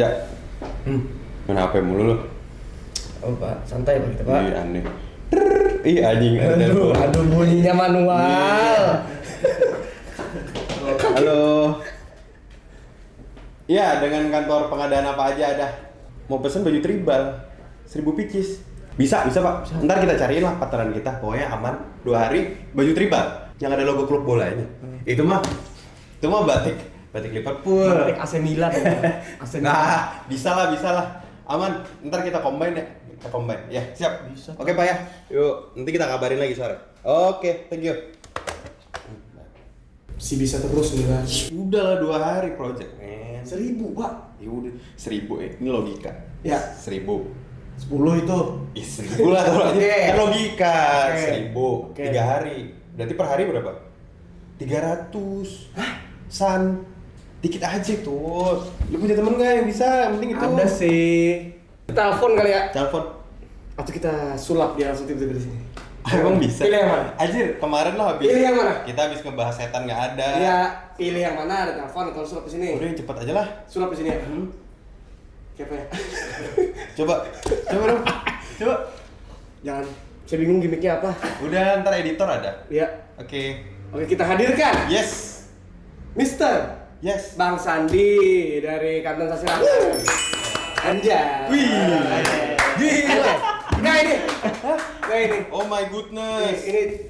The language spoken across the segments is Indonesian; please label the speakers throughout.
Speaker 1: Ya, main HP mulu lo.
Speaker 2: Oh Pak, santai Pak kita Pak.
Speaker 1: Ih aneh. Ih anjing.
Speaker 2: Aduh bunyinya manual.
Speaker 1: Halo. Ya, dengan kantor pengadaan apa aja ada. Mau pesen baju tribal 1000 pieces. Bisa Pak. Ntar kita cariin lah partneran kita. Pokoknya aman. 2 hari baju tribal yang ada logo klub bola ini. Itu mah batik Liverpool.
Speaker 2: Batik AC Milan. AC Milan.
Speaker 1: Nah, bisa lah. Aman. Ntar kita combine ya. Ya, siap.
Speaker 2: Bisa.
Speaker 1: Oke, Pak ya. Yuk, nanti kita kabarin lagi sore. Oke, thank you.
Speaker 2: Si bisa terus nih kan.
Speaker 1: Udah lah 2 hari project, men.
Speaker 2: 1000 Pak.
Speaker 1: Ya udah 1000 ya. Ini logika.
Speaker 2: Ya.
Speaker 1: 1000.
Speaker 2: 10 itu.
Speaker 1: Ih, 1000 lah kalau aja.
Speaker 2: Oke.
Speaker 1: Kan logika.
Speaker 2: Oke.
Speaker 1: 1000.
Speaker 2: Oke.
Speaker 1: 3 hari. Berarti per hari berapa? 300. Hah? San. Dikit aja tuh. Lu punya temen nggak yang bisa? Yang penting itu.
Speaker 2: Ada sih. Telepon kali ya.
Speaker 1: Telepon.
Speaker 2: Atau kita sulap dia langsung tiba-tiba di sini.
Speaker 1: Emang bisa?
Speaker 2: Pilih yang mana?
Speaker 1: Anjir, kemarin lo habis.
Speaker 2: Pilih yang mana?
Speaker 1: Kita habis ngebahas setan nggak ada.
Speaker 2: Iya, pilih yang mana? Ada telepon atau sulap di sini?
Speaker 1: Udah yang cepet aja lah.
Speaker 2: Sulap di sini ya. Siapa ya?
Speaker 1: Coba dong. Coba.
Speaker 2: Jangan. Saya bingung gimmicknya apa.
Speaker 1: Udah, ntar editor ada.
Speaker 2: Iya.
Speaker 1: Oke.
Speaker 2: Oke, kita hadirkan
Speaker 1: Yes.
Speaker 2: Mister
Speaker 1: Yes.
Speaker 2: Bang Sandi dari Kantor Sasirangan. Anjay.
Speaker 1: Wih. Gila.
Speaker 2: Nah ini.
Speaker 1: Oh my goodness.
Speaker 2: Ini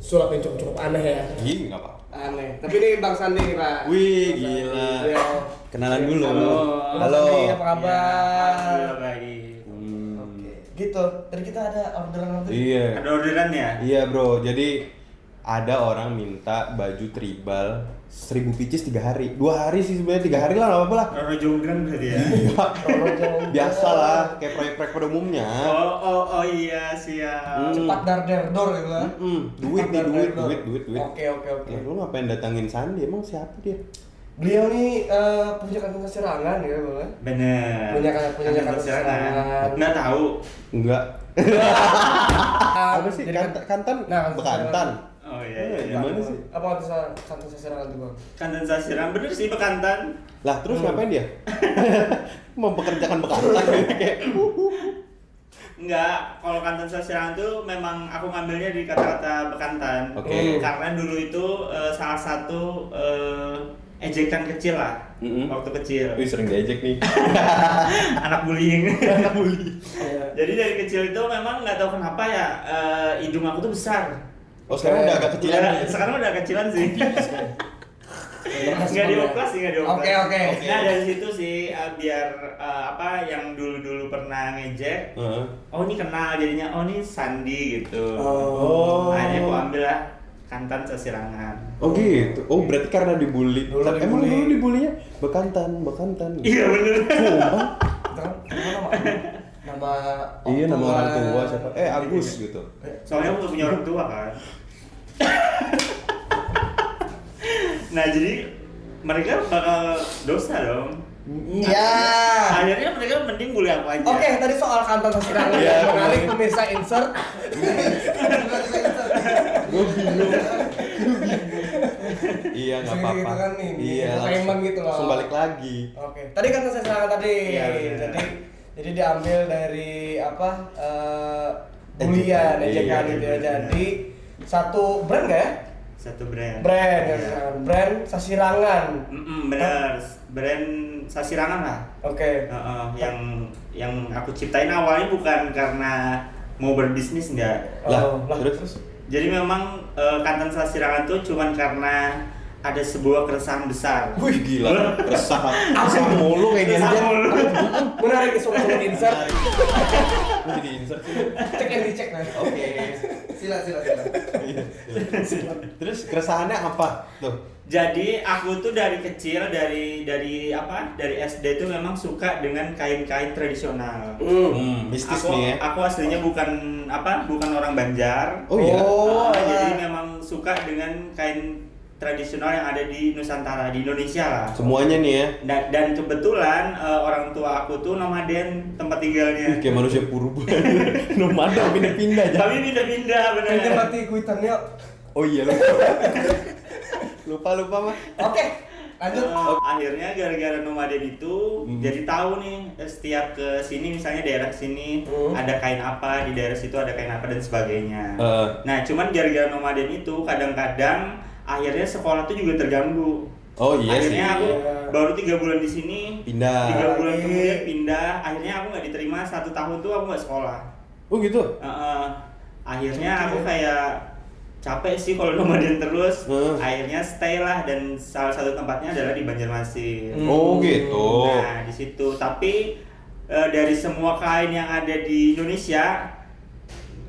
Speaker 2: sulap yang cukup aneh ya.
Speaker 1: Ih, nggak apa.
Speaker 2: Aneh. Tapi ini Bang Sandi nih, Pak.
Speaker 1: Wih,
Speaker 2: Bang
Speaker 1: gila.
Speaker 2: Sandi. Iya.
Speaker 1: Kenalan dulu.
Speaker 2: Halo.
Speaker 1: Halo.
Speaker 2: Bang Sandi, apa kabar?
Speaker 3: Baik.
Speaker 2: Oke. Gitu. Tadi kita ada orderan apa?
Speaker 1: Iya.
Speaker 3: Ada orderan ya?
Speaker 1: Iya, Bro. Jadi ada orang minta baju tribal 1000 pieces 3 hari. 2 hari sih sebenarnya, 3 hari lah enggak apa-apa lah.
Speaker 3: Roro Jonggrang berarti ya?
Speaker 1: Biasa lah, kayak proyek-proyek pada umumnya.
Speaker 3: Oh iya siap.
Speaker 2: Cepat dar dor gitu kan.
Speaker 1: Duit nih,
Speaker 2: Cepat dar
Speaker 1: duit.
Speaker 2: dor. Oke.
Speaker 1: Ya, lu ngapain datangin Sandi? Emang siapa dia?
Speaker 2: Beliau nih punya Kantor Sasirangan ya, Bang.
Speaker 3: Bener.
Speaker 2: Punya Kantor Sasirangan.
Speaker 3: Nggak tahu.
Speaker 1: Enggak. Apa sih?
Speaker 2: Jadi
Speaker 1: Kantan?
Speaker 2: Nah,
Speaker 1: Bekantan.
Speaker 3: Oh iya.
Speaker 1: Gimana sih?
Speaker 2: Apa Kantor Sasirangan itu, Bang?
Speaker 3: Kantan Sasirangan bener sih bekantan.
Speaker 1: Lah, terus ngapain dia? Mempekerjakan bekantan kayak.
Speaker 3: Enggak, kalau Kantan Sasirangan tuh memang aku ngambilnya di kata-kata bekantan.
Speaker 1: Oke.
Speaker 3: Karena dulu itu salah satu ejekan kecil lah waktu kecil.
Speaker 1: Wih, sering diejek nih.
Speaker 3: Anak bullying.
Speaker 1: Anak bully.
Speaker 3: Jadi dari kecil itu memang nggak tahu kenapa ya hidung aku tuh besar.
Speaker 1: Oh, sekarang udah agak kecilan.
Speaker 3: Ya, sekarang udah kecilan sih. Nggak dioplas sih, nggak dioplas.
Speaker 2: Oke.
Speaker 3: Nah dari situ sih biar apa yang dulu pernah ngejek. Oh ini kenal jadinya. Oh ini Sandi gitu.
Speaker 2: Oh.
Speaker 3: Akhirnya aku ambil lah Kantan Sasirangan.
Speaker 1: Oh gitu. Oh berarti karena dibully.
Speaker 2: Dulu
Speaker 1: Emang
Speaker 2: dibully.
Speaker 1: dulu dibulinya bekantan.
Speaker 3: Iya bener.
Speaker 1: Sumpah.
Speaker 2: Itu kan nama
Speaker 1: Iya, nama orang tua siapa? Agus gitu.
Speaker 3: Soalnya aku nggak punya orang tua kan. Nah jadi mereka bakal dosa dong.
Speaker 2: Iya.
Speaker 3: Akhirnya mereka mending bully aku aja.
Speaker 2: Oke, tadi soal Kantor Sasirangan
Speaker 1: Iya,
Speaker 2: yang menarik pemirsa insert.
Speaker 1: Gue bingung. Iya nggak
Speaker 2: Gitu
Speaker 1: apa-apa.
Speaker 2: kan nih,
Speaker 1: Iya
Speaker 2: entertainment gitu loh.
Speaker 1: langsung balik lagi.
Speaker 2: Oke. Tadi Kantor Sasirangan tadi.
Speaker 3: Iya, benar.
Speaker 2: Jadi diambil dari apa? Bulian, ejekan
Speaker 1: Iya,
Speaker 2: gitu ya.
Speaker 1: iya.
Speaker 2: Jadi satu brand nggak ya?
Speaker 3: Satu brand.
Speaker 2: Brand, ya,
Speaker 3: Iya.
Speaker 2: brand Sasirangan.
Speaker 3: Bener, brand Sasirangan lah.
Speaker 2: Oke.
Speaker 3: Yang aku ciptain awalnya bukan karena mau berbisnis enggak.
Speaker 1: Lah,
Speaker 2: lah
Speaker 1: terus?
Speaker 3: Jadi memang Kantan Sasirangan tuh cuman karena ada sebuah keresahan besar.
Speaker 1: Wih gila, resah. Resah mulu kayak gini.
Speaker 3: Resah mulu.
Speaker 2: Menarik nih soal insert.
Speaker 1: Gue jadi insert sih.
Speaker 2: Cek and dicek nanti.
Speaker 1: Oke.
Speaker 2: Sila.
Speaker 1: Iya, terus keresahannya apa? Tuh.
Speaker 3: Jadi aku tuh dari kecil dari SD tuh memang suka dengan kain-kain tradisional.
Speaker 1: Mistis
Speaker 3: Aku,
Speaker 1: nih ya.
Speaker 3: aku aslinya bukan orang Banjar.
Speaker 1: Oh iya.
Speaker 3: Jadi memang suka dengan kain tradisional yang ada di Nusantara, di Indonesia lah.
Speaker 1: Semuanya nih ya.
Speaker 3: Dan kebetulan orang tua aku tuh nomaden tempat tinggalnya.
Speaker 1: Kayak manusia purba. Nomaden pindah-pindah aja.
Speaker 3: Kami pindah-pindah bener.
Speaker 2: Kita mati kuitannya.
Speaker 1: Oh iya lupa mah.
Speaker 2: Oke. Lanjut.
Speaker 3: Akhirnya gara-gara nomaden itu jadi tahu nih setiap ke sini misalnya daerah sini ada kain apa, di daerah situ ada kain apa dan sebagainya. Nah, cuman gara-gara nomaden itu kadang-kadang akhirnya sekolah tuh juga terganggu.
Speaker 1: Oh iya
Speaker 3: akhirnya
Speaker 1: sih.
Speaker 3: aku baru 3 bulan di sini,
Speaker 1: Pindah.
Speaker 3: 3 bulan kemudian pindah. Akhirnya aku nggak diterima, 1 tahun tuh aku nggak sekolah.
Speaker 1: Oh gitu.
Speaker 3: Akhirnya aku kayak capek sih kalau nomaden terus. Akhirnya stay lah, dan salah satu tempatnya adalah di Banjarmasin.
Speaker 1: Oh gitu.
Speaker 3: Nah di situ. Tapi dari semua kain yang ada di Indonesia,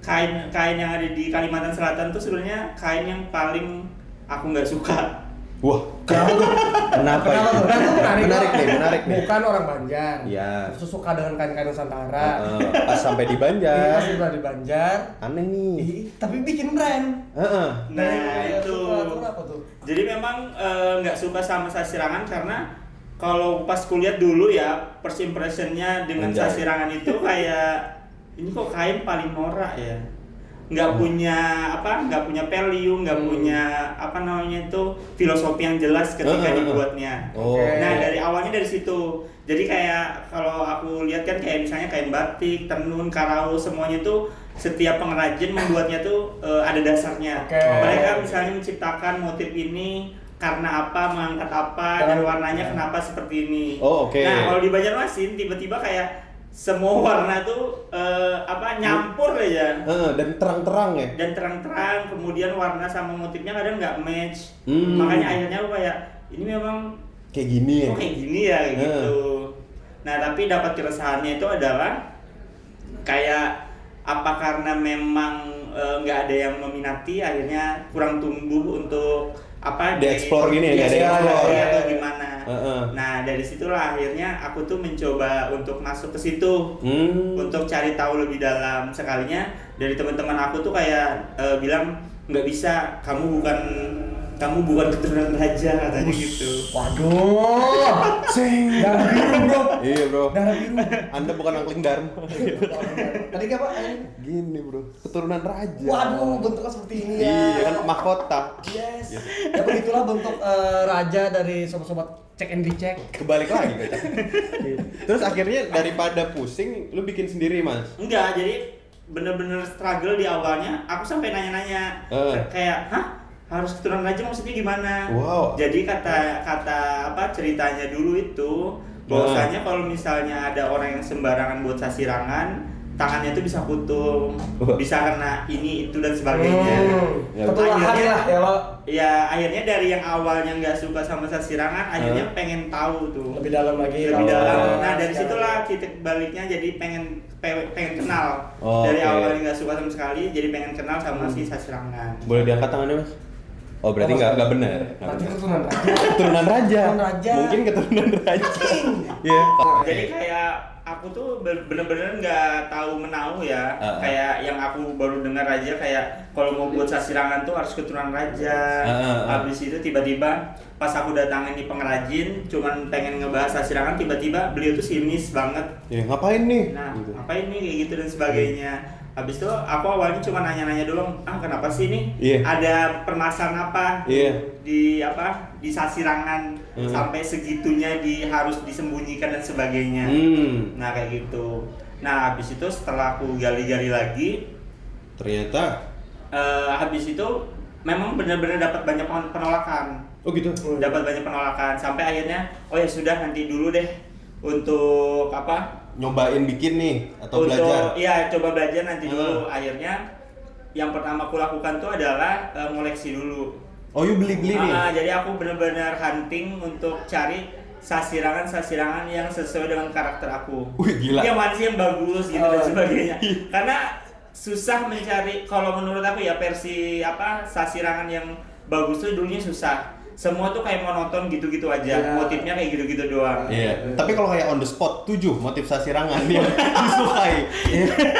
Speaker 3: kain yang ada di Kalimantan Selatan tuh sebenarnya kain yang paling aku nggak suka.
Speaker 1: Wah, kenapa itu? Menarik nih.
Speaker 2: Bukan orang Banjar.
Speaker 1: Iya.
Speaker 2: Terus suka dengan kain-kain Nusantara.
Speaker 1: Pas sampai di Banjar.
Speaker 2: Pas udah di Banjar.
Speaker 1: Aneh nih.
Speaker 2: Tapi bikin brand.
Speaker 3: Nah itu.
Speaker 2: Kenapa tuh?
Speaker 3: Jadi memang nggak suka sama sasirangan karena kalau pas kuliah dulu ya, first impressionnya dengan
Speaker 1: Anjay.
Speaker 3: sasirangan itu kayak ini kok kain paling norak ya. Nggak punya value, nggak punya filosofi yang jelas ketika dibuatnya. Nah dari awalnya dari situ. Jadi kayak kalau aku lihat kan kayak misalnya kain batik, tenun, karau, semuanya tuh setiap pengrajin membuatnya tuh ada dasarnya. Mereka misalnya menciptakan motif ini karena apa, mengangkat apa, dan warnanya kenapa seperti ini. Nah kalau di Banjarmasin tiba-tiba kayak semua warna tuh nyampur aja.
Speaker 1: Dan terang-terang ya.
Speaker 3: Dan terang-terang, kemudian warna sama motifnya kadang nggak match. Makanya akhirnya aku kayak ini memang
Speaker 1: kayak gini ya.
Speaker 3: kayak gini ya gitu. Nah tapi dapat keresahannya itu adalah kayak apa karena memang nggak ada yang meminati, akhirnya kurang tumbuh untuk
Speaker 1: Di-explore gini ya,
Speaker 3: atau gimana. Nah dari situlah akhirnya aku tuh mencoba untuk masuk ke situ, untuk cari tahu lebih dalam. Sekalinya dari teman-teman aku tuh kayak bilang nggak bisa, kamu bukan keturunan raja, katanya gitu.
Speaker 2: Waduh. Darah biru, bro.
Speaker 1: Iya bro.
Speaker 2: Darah biru.
Speaker 1: Anda bukan angkling dharma.
Speaker 2: Tadi apa?
Speaker 1: Gini bro, keturunan raja.
Speaker 2: Waduh, bentuknya seperti ini ya.
Speaker 1: Iya kan mahkota.
Speaker 2: Yes. Ya begitulah bentuk raja dari sobat-sobat cek and recheck.
Speaker 1: Kebalik lagi kata. Terus akhirnya daripada pusing, lu bikin sendiri mas?
Speaker 3: Enggak, jadi bener-bener struggle di awalnya. Aku sampai nanya-nanya kayak, harus keturunan raja maksudnya gimana?
Speaker 1: Wow.
Speaker 3: Jadi kata ceritanya dulu itu bahwasanya kalau misalnya ada orang yang sembarangan buat sasirangan, tangannya itu bisa putung, bisa kena ini itu dan sebagainya.
Speaker 2: Ketulahan lah ya lo.
Speaker 3: Ya akhirnya dari yang awalnya nggak suka sama sasirangan, akhirnya pengen tahu tuh
Speaker 2: Lebih dalam lagi.
Speaker 3: lebih dalam. Nah dari situlah titik baliknya, jadi pengen kenal. Dari awalnya nggak suka sama sekali, jadi pengen kenal sama si sasirangan.
Speaker 1: Boleh diangkat tangannya mas? Oh berarti nggak benar.
Speaker 2: Berarti keturunan raja.
Speaker 1: Keturunan raja.
Speaker 2: Keturunan raja.
Speaker 1: Mungkin keturunan raja. Iya.
Speaker 3: Jadi kayak aku tuh bener-bener nggak tahu menau ya. Kayak yang aku baru dengar aja kayak kalau mau buat sasirangan tuh harus keturunan raja. Habis itu tiba-tiba pas aku datangin di pengrajin, cuman pengen ngebahas sasirangan, tiba-tiba beliau tuh sinis banget.
Speaker 1: Ya ngapain nih?
Speaker 3: Nah,
Speaker 1: Gitu.
Speaker 3: ngapain nih kayak gitu dan sebagainya. Habis itu aku awalnya cuma nanya-nanya dulu, kenapa sih nih? Ada permasalahan apa di sasirangan sampai segitunya harus disembunyikan dan sebagainya. Nah kayak gitu. Nah habis itu setelah aku gali-gali lagi,
Speaker 1: ternyata
Speaker 3: habis itu memang benar-benar dapat banyak penolakan.
Speaker 1: Oh gitu.
Speaker 3: Dapat banyak penolakan sampai akhirnya ya sudah nanti dulu deh untuk
Speaker 1: nyobain bikin nih atau belajar?
Speaker 3: Iya, coba belajar nanti dulu. Akhirnya yang pertama aku lakukan tuh adalah ngoleksi dulu.
Speaker 1: Oh, you beli-beli nih?
Speaker 3: Jadi aku benar-benar hunting untuk cari sasirangan yang sesuai dengan karakter aku.
Speaker 1: Wih, gila.
Speaker 3: Yang mana sih yang bagus gitu dan sebagainya. Karena susah mencari, kalau menurut aku ya versi sasirangan yang bagus tuh dulunya susah. Semua tuh kayak monoton gitu-gitu aja, motifnya kayak gitu-gitu doang.
Speaker 1: Iya. Tapi kalau kayak on the spot 7 motif sasirangan yang disukai.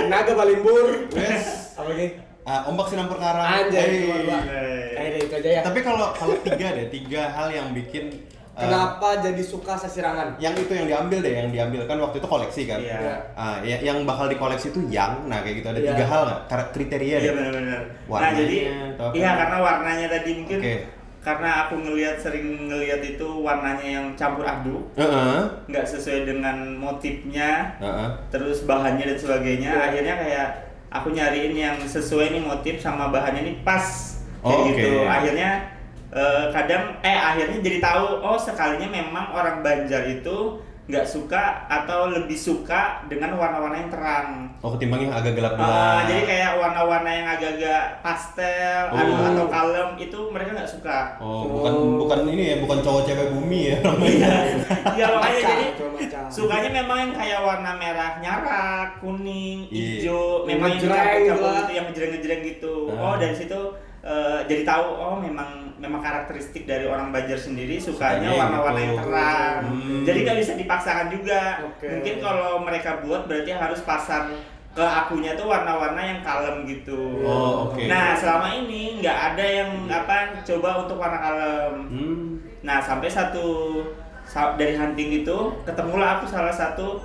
Speaker 2: Naga Balimbur. Yes. Apa lagi?
Speaker 1: Ombak Sinar Perkara.
Speaker 2: Anjay. Itu aja ya.
Speaker 1: Tapi kalau 3 hal yang bikin
Speaker 2: kenapa jadi suka sasirangan?
Speaker 1: Yang itu yang diambil kan waktu itu koleksi kan.
Speaker 3: Iya.
Speaker 1: Yang bakal dikoleksi itu nah kayak gitu ada 3 hal nggak kriteria?
Speaker 3: Iya benar-benar. Nah
Speaker 1: Warnanya,
Speaker 3: jadi karena warnanya tadi mungkin karena aku sering ngelihat itu warnanya yang campur aduk, nggak sesuai dengan motifnya, terus bahannya dan sebagainya. Akhirnya kayak aku nyariin yang sesuai nih motif sama bahannya nih pas kayak gitu. Akhirnya akhirnya jadi tahu, oh sekalinya memang orang Banjar itu nggak suka atau lebih suka dengan warna-warna yang terang.
Speaker 1: Oh, ketimbang yang agak gelap-gelap.
Speaker 3: Jadi kayak warna-warna yang agak-agak pastel atau kalem itu mereka nggak suka.
Speaker 1: Bukan ini ya, bukan cowok cewek bumi ya.
Speaker 3: Iya makanya jadi sukanya memang yang kayak warna merah nyarak, kuning, hijau, memang yang campur-campur gitu, yang ngejreng-ngejreng gitu. Dari situ jadi tahu memang karakteristik dari orang Banjar sendiri sukanya warna-warna yang terang. Jadi nggak bisa dipaksakan juga. Mungkin kalau mereka buat berarti harus pasang ke akunya tuh warna-warna yang kalem gitu. Nah selama ini nggak ada yang coba untuk warna kalem. Nah sampai dari hunting itu ketemulah aku salah satu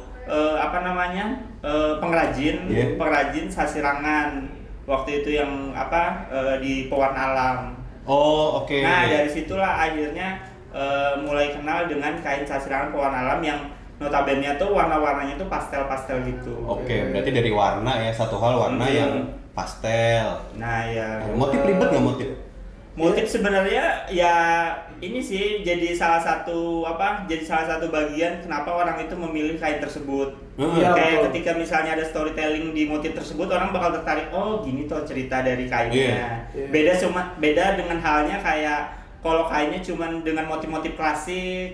Speaker 3: pengrajin sasirangan waktu itu yang di pewarna alam. Nah dari situlah akhirnya mulai kenal dengan kain sasirangan pewarna alam yang notabene tuh warna-warnanya tuh pastel-pastel gitu.
Speaker 1: Berarti dari warna ya, satu hal warna yang pastel.
Speaker 3: Nah ya.
Speaker 1: Motif ribet nggak motif?
Speaker 3: Motif sebenarnya ya ini sih jadi salah satu bagian kenapa orang itu memilih kain tersebut. Kayak ketika misalnya ada storytelling di motif tersebut, orang bakal tertarik, oh gini tuh cerita dari kainnya. Beda dengan halnya kayak kalau kainnya cuman dengan motif-motif klasik.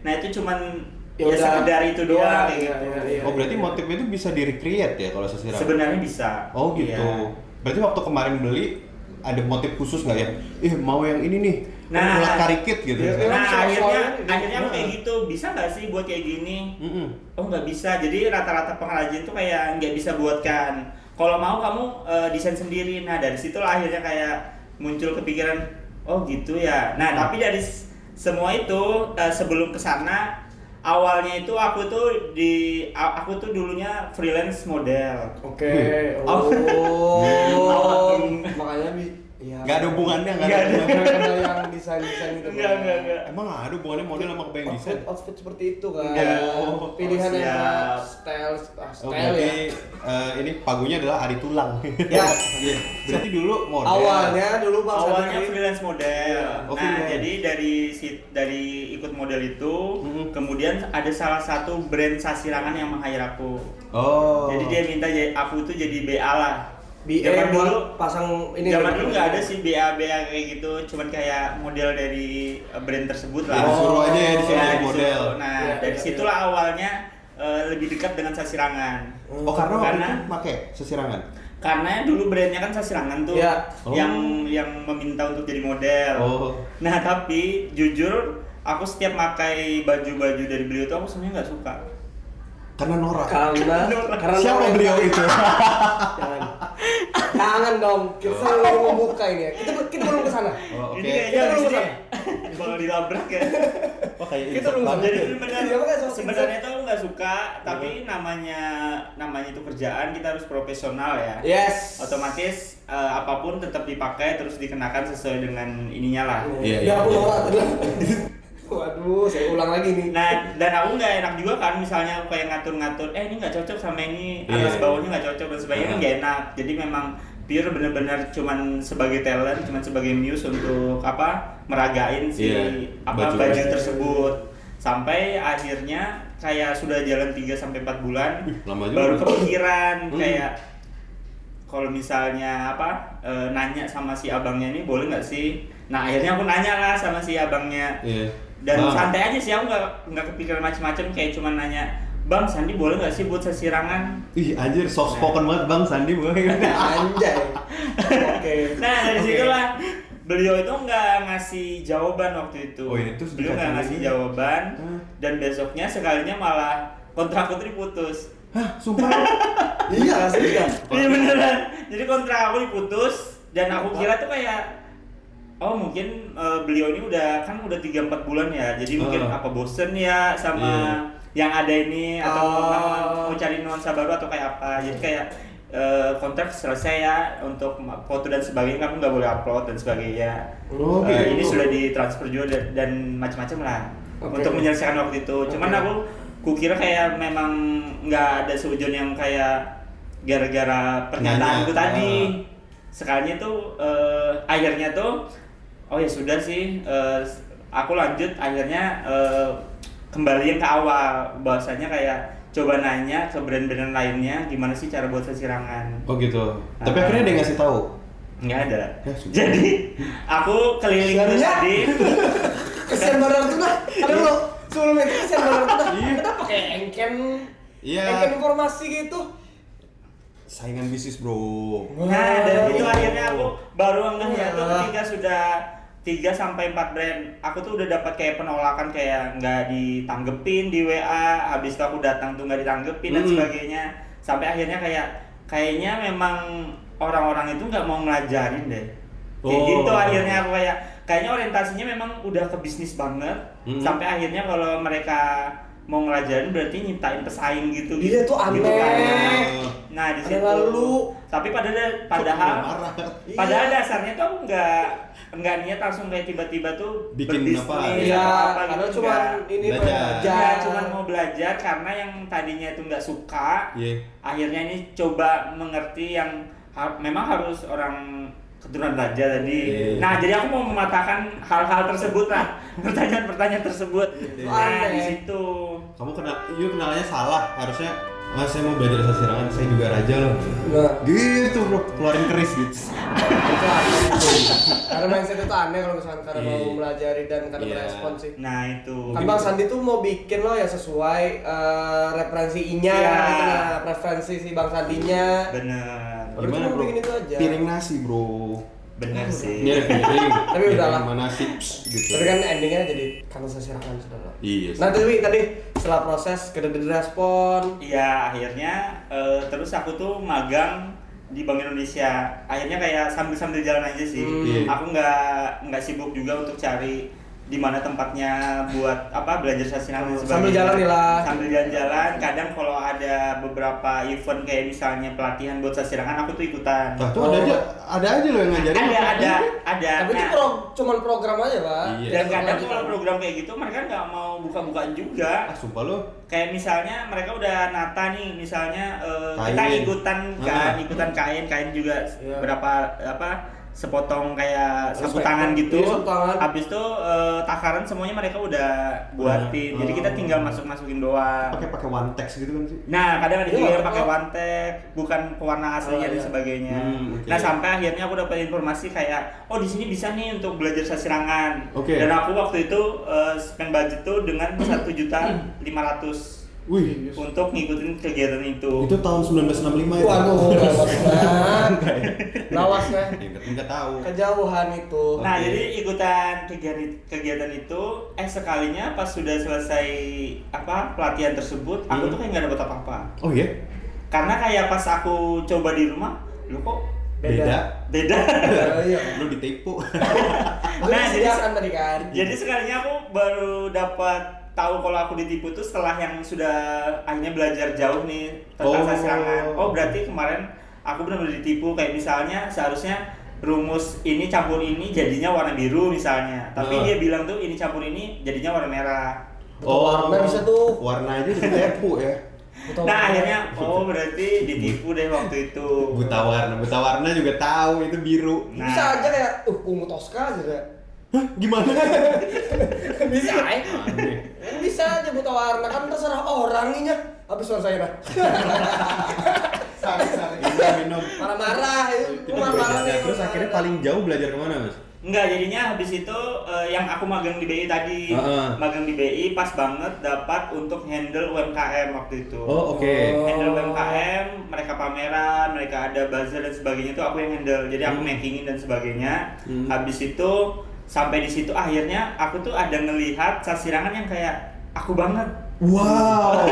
Speaker 3: Nah itu cuman ya sekedar itu doang kayak gitu.
Speaker 1: Berarti motif itu bisa di-recreate ya kalau sasirangan?
Speaker 3: Sebenarnya bisa.
Speaker 1: Berarti waktu kemarin beli ada motif khusus nggak ya? Mau yang ini nih, ulat karikit gitu.
Speaker 3: Akhirnya aku kayak gitu, bisa nggak sih buat kayak gini? Oh nggak bisa, jadi rata-rata pengrajin tuh kayak nggak bisa buatkan. Kalau mau kamu desain sendiri. Nah dari situlah akhirnya kayak muncul kepikiran, oh gitu ya. Nah tapi dari semua itu sebelum kesana, awalnya itu aku tuh dulunya freelance model.
Speaker 2: Makanya
Speaker 1: nggak ada hubungannya,
Speaker 2: nggak ada yang desain gitu.
Speaker 3: Enggak.
Speaker 1: Emang ada hubungannya model sama kebayang desain?
Speaker 2: Outfit seperti itu kan.
Speaker 3: Pilihan
Speaker 2: yang style
Speaker 1: berarti,
Speaker 2: ya.
Speaker 1: ini pagunya adalah Ari Tulang. Berarti dulu model.
Speaker 2: Awalnya
Speaker 3: freelance model. Jadi dari ikut model itu, kemudian ada salah satu brand sasirangan yang meng-hire aku. Jadi dia minta aku itu jadi BA lah.
Speaker 2: Zaman dulu pasang ini.
Speaker 3: Zaman dulu nggak ada sih BA kayak gitu, cuman kayak model dari brand tersebut lah.
Speaker 1: Disuruh aja ya, disuruh model.
Speaker 3: Nah dari situlah awalnya lebih dekat dengan sasirangan.
Speaker 1: Karena waktu itu pakai sasirangan.
Speaker 3: Karena dulu brandnya kan sasirangan tuh, yang meminta untuk jadi model. Nah tapi jujur aku setiap pakai baju-baju dari beliau tuh aku sebenarnya nggak suka.
Speaker 1: Karena norak.
Speaker 2: Karena
Speaker 1: siapa beliau itu?
Speaker 2: Jangan dong, kita belum membuka ini ya. Kita belum kesana.
Speaker 3: Ini kayaknya kalau dilabrak ya.
Speaker 1: Kayak
Speaker 2: kita belum kesana.
Speaker 3: Jadi sebenarnya tuh nggak suka, tapi namanya itu kerjaan, kita harus profesional ya.
Speaker 2: Yes.
Speaker 3: Otomatis apapun tetap dipakai terus dikenakan sesuai dengan ininya lah.
Speaker 2: Aku norak tadi. Waduh, saya ulang lagi nih.
Speaker 3: Nah, dan aku nggak enak juga kan, misalnya kayak ngatur-ngatur, ini nggak cocok sama ini, atas bawahnya nggak cocok dan sebagainya, kan nggak enak. Jadi memang pure bener-bener cuman sebagai talent, cuman sebagai muse untuk meragain baju tersebut. Sampai akhirnya kayak sudah jalan 3-4 bulan, baru kepikiran kayak kalau misalnya nanya sama si abangnya ini boleh nggak sih? Nah akhirnya aku nanya lah sama si abangnya. Dan santai aja sih, aku nggak kepikiran macam-macam, kayak cuma nanya, Bang Sandi boleh nggak sih buat sasirangan?
Speaker 1: Anjir, soft spoken banget Bang Sandi boleh.
Speaker 2: Anjay.
Speaker 3: Nah dari situlah beliau itu nggak ngasih jawaban waktu itu. Beliau nggak ngasih jawaban, dan besoknya sekalinya malah kontrak aku diputus.
Speaker 1: Hah, sumpah?
Speaker 2: Iya sih kan.
Speaker 3: Iya beneran. Jadi kontrak aku diputus, dan aku kira tuh kayak mungkin beliau ini udah 3-4 bulan ya, jadi mungkin bosen ya sama yang ada ini, atau mau cari nuansa baru atau kayak apa. Jadi kayak kontrak selesai ya, untuk foto dan sebagainya kamu nggak boleh upload dan sebagainya.
Speaker 1: Oh, gitu.
Speaker 3: Ini sudah ditransfer juga dan macam-macam lah untuk menyelesaikan waktu itu. Cuman aku kukira kayak memang nggak ada seujon yang kayak gara-gara pernyataanku tadi. Sekalinya tuh akhirnya tuh oh ya sudah sih, aku lanjut akhirnya kembali ke awal, bahwasanya kayak coba nanya ke brand-brand lainnya gimana sih cara buat sasirangan.
Speaker 1: Oh gitu. Tapi akhirnya dia ngasih tahu.
Speaker 3: Nggak ada.
Speaker 1: Ya, sudah.
Speaker 3: Jadi aku keliling itu tadi.
Speaker 2: Kesian barang tuh dah. Ada lo sebelum itu kesian barang tuh dah. Kenapa pakai engken?
Speaker 1: Iya.
Speaker 2: Engken informasi gitu.
Speaker 1: Saingan bisnis, Bro.
Speaker 3: Nah, dari itu
Speaker 2: Iya.
Speaker 3: akhirnya aku baru ngeh ya tuh ketika sudah 3-4 brand, aku tuh udah dapat kayak penolakan, kayak nggak ditanggepin di WA, habis itu aku datang tuh nggak ditanggepin dan sebagainya, sampai akhirnya kayaknya memang orang-orang itu nggak mau ngelajarin deh, kayak gitu. Akhirnya aku kayaknya orientasinya memang udah ke bisnis banget, sampai akhirnya kalau mereka mau ngelajarin berarti nyiptain pesaing gitu.
Speaker 2: Iya tuh aneh.
Speaker 3: Gitu kan. Nah di situ.
Speaker 2: Lalu.
Speaker 3: Tapi padahal dasarnya tuh aku nggak niat langsung kayak tiba-tiba tuh
Speaker 1: Bikin
Speaker 3: berbisnis
Speaker 1: apa,
Speaker 2: Iya,
Speaker 3: atau apa
Speaker 2: karena
Speaker 3: gitu,
Speaker 2: cuma
Speaker 3: nggak.
Speaker 2: ini
Speaker 1: Belajar.
Speaker 3: Ya, cuma mau belajar karena yang tadinya itu nggak suka, akhirnya ini coba mengerti yang memang harus orang keturunan raja tadi. Nah, jadi aku mau mematahkan hal-hal tersebut lah, pertanyaan-pertanyaan tersebut. Nah, di situ.
Speaker 1: Kamu kenalnya salah. Harusnya saya mau belajar sasirangan, saya juga raja loh.
Speaker 2: Nah,
Speaker 1: Gitu, Bro. Keluarin keris gitu.
Speaker 2: itu aneh. Karena mindset itu aneh kalau misalkan karena mau melajari dan karena merespon sih.
Speaker 3: Nah, itu.
Speaker 2: Kan Bang Sandi tuh mau bikin lo ya sesuai referensinya, gitu lah, preferensi si Bang Sandinya.
Speaker 3: Bener.
Speaker 2: Kalau
Speaker 1: Gimana,
Speaker 2: cuma
Speaker 1: Bro?
Speaker 2: bikin itu aja.
Speaker 1: Piring nasi, Bro.
Speaker 3: Bener sih.
Speaker 1: Ini ada piring.
Speaker 2: Tapi udahlah.
Speaker 1: Sama nasi gitu.
Speaker 2: Tapi kan endingnya jadi karena sasirangan sudah lo.
Speaker 1: Iya.
Speaker 2: Nah tadi setelah proses kedua direspon.
Speaker 3: Iya, akhirnya terus aku tuh magang di Bank Indonesia. Akhirnya kayak sambil jalan aja sih. Aku nggak sibuk juga untuk cari di mana tempatnya buat belajar sasirangan dan sebagainya.
Speaker 2: Sambil jalan nih lah.
Speaker 3: Sambil jalan-jalan, kadang kalau ada beberapa event kayak misalnya pelatihan buat sasirangan, aku tuh ikutan.
Speaker 1: Nah, tuh ada aja loh yang ngajarin.
Speaker 3: Ada.
Speaker 2: Tapi itu cuman program aja, Pak.
Speaker 1: Iya.
Speaker 3: Dan kadang kalau program kayak gitu mereka nggak mau buka-bukaan juga.
Speaker 1: Sumpah lo.
Speaker 3: Kayak misalnya mereka udah nata nih, misalnya kita
Speaker 1: Kain.
Speaker 3: ikutan kain juga
Speaker 2: Iya.
Speaker 3: berapa sepotong kayak sapu tangan gitu.
Speaker 2: Iya, sapu tangan.
Speaker 3: Habis itu takaran semuanya mereka udah buatin. Jadi kita tinggal masukin doang.
Speaker 1: Pakai one text gitu kan sih.
Speaker 3: Nah, kadang ada
Speaker 2: Iya,
Speaker 3: juga yang
Speaker 2: betul.
Speaker 3: pakai one tag, bukan pewarna aslinya dan
Speaker 2: iya.
Speaker 3: sebagainya.
Speaker 1: Oke.
Speaker 3: Nah, sampai akhirnya aku dapat informasi kayak, oh di sini bisa nih untuk belajar sasirangan.
Speaker 1: Oke.
Speaker 3: Dan aku waktu itu spend budget tuh dengan 1.500.000
Speaker 1: Wih,
Speaker 3: untuk ngikutin kegiatan itu.
Speaker 1: itu tahun 1965 itu.
Speaker 2: Waduh, lawas banget. Lawas kan.
Speaker 1: Enggak tahu.
Speaker 2: Kejauhan itu.
Speaker 3: Nah,
Speaker 1: Oke.
Speaker 3: jadi ikutan kegiatan itu, sekalinya pas sudah selesai pelatihan tersebut, aku tuh kayak nggak dapet apa-apa.
Speaker 1: Oh iya?
Speaker 3: Karena kayak pas aku coba di rumah, lu kok
Speaker 1: Beda.
Speaker 2: Iya.
Speaker 1: Lu ditipu.
Speaker 3: Nah, jadi
Speaker 2: disediakan tadi kan.
Speaker 3: Jadi sekalinya aku baru dapat tahu kalau aku ditipu tuh setelah yang sudah akhirnya belajar jauh nih tentang sasirangan. Oh, berarti kemarin aku benar-benar ditipu. Kayak misalnya seharusnya rumus ini campur ini jadinya warna biru misalnya. Tapi dia bilang tuh ini campur ini jadinya warna merah.
Speaker 2: Warna bisa tuh.
Speaker 1: Warna aja ditipu ya.
Speaker 3: Nah, akhirnya berarti ditipu deh waktu itu.
Speaker 1: Buta warna juga tahu itu biru.
Speaker 3: Nah.
Speaker 2: Bisa aja kayak ungu Tosca aja kayak.
Speaker 1: Hah, gimana?
Speaker 2: Bisa ya?
Speaker 1: Aneh.
Speaker 2: Bisa aja buta warna kan terserah orangnya. Habis suara saya dah.
Speaker 1: Minum.
Speaker 2: Marah-marah itu. Marah-marah nih.
Speaker 1: Terus akhirnya paling jauh belajar kemana, Mas?
Speaker 3: Enggak, jadinya habis itu yang aku magang di BI tadi. Magang di BI pas banget dapat untuk handle UMKM waktu itu.
Speaker 1: Oh, oke.
Speaker 3: Handle UMKM, mereka pameran, mereka ada bazar dan sebagainya itu aku yang handle. Jadi aku makingin dan sebagainya. Habis itu sampai di situ akhirnya aku tuh ada ngelihat sasirangan yang kayak aku banget.
Speaker 1: Wow.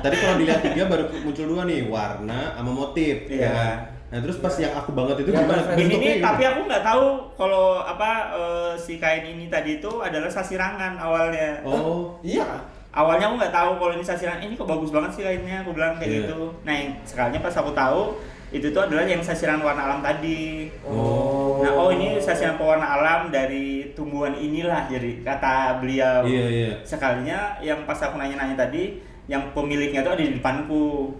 Speaker 1: Tadi kalau dilihat tiga baru muncul dua nih, warna sama motif.
Speaker 3: Iya.
Speaker 1: Ya. Nah, terus pas yang aku banget itu
Speaker 2: Ya,
Speaker 1: gimana?
Speaker 3: Ini
Speaker 1: Bentuknya
Speaker 3: nih,
Speaker 1: gimana?
Speaker 3: tapi aku nggak tahu kalau si kain ini tadi itu adalah sasirangan awalnya.
Speaker 1: Oh.
Speaker 2: Iya.
Speaker 3: awalnya aku nggak tahu kalau ini sasirangan, ini kok bagus banget sih kainnya, aku bilang kayak
Speaker 1: Iya.
Speaker 3: gitu. Nah yang sekalinya pas aku tahu itu tuh adalah yang sasiran warna alam tadi. Nah, ini sasiran pewarna alam dari tumbuhan inilah, jadi kata beliau.
Speaker 1: Iya.
Speaker 3: Sekalinya yang pas aku nanya-nanya tadi, yang pemiliknya tuh ada di depanku.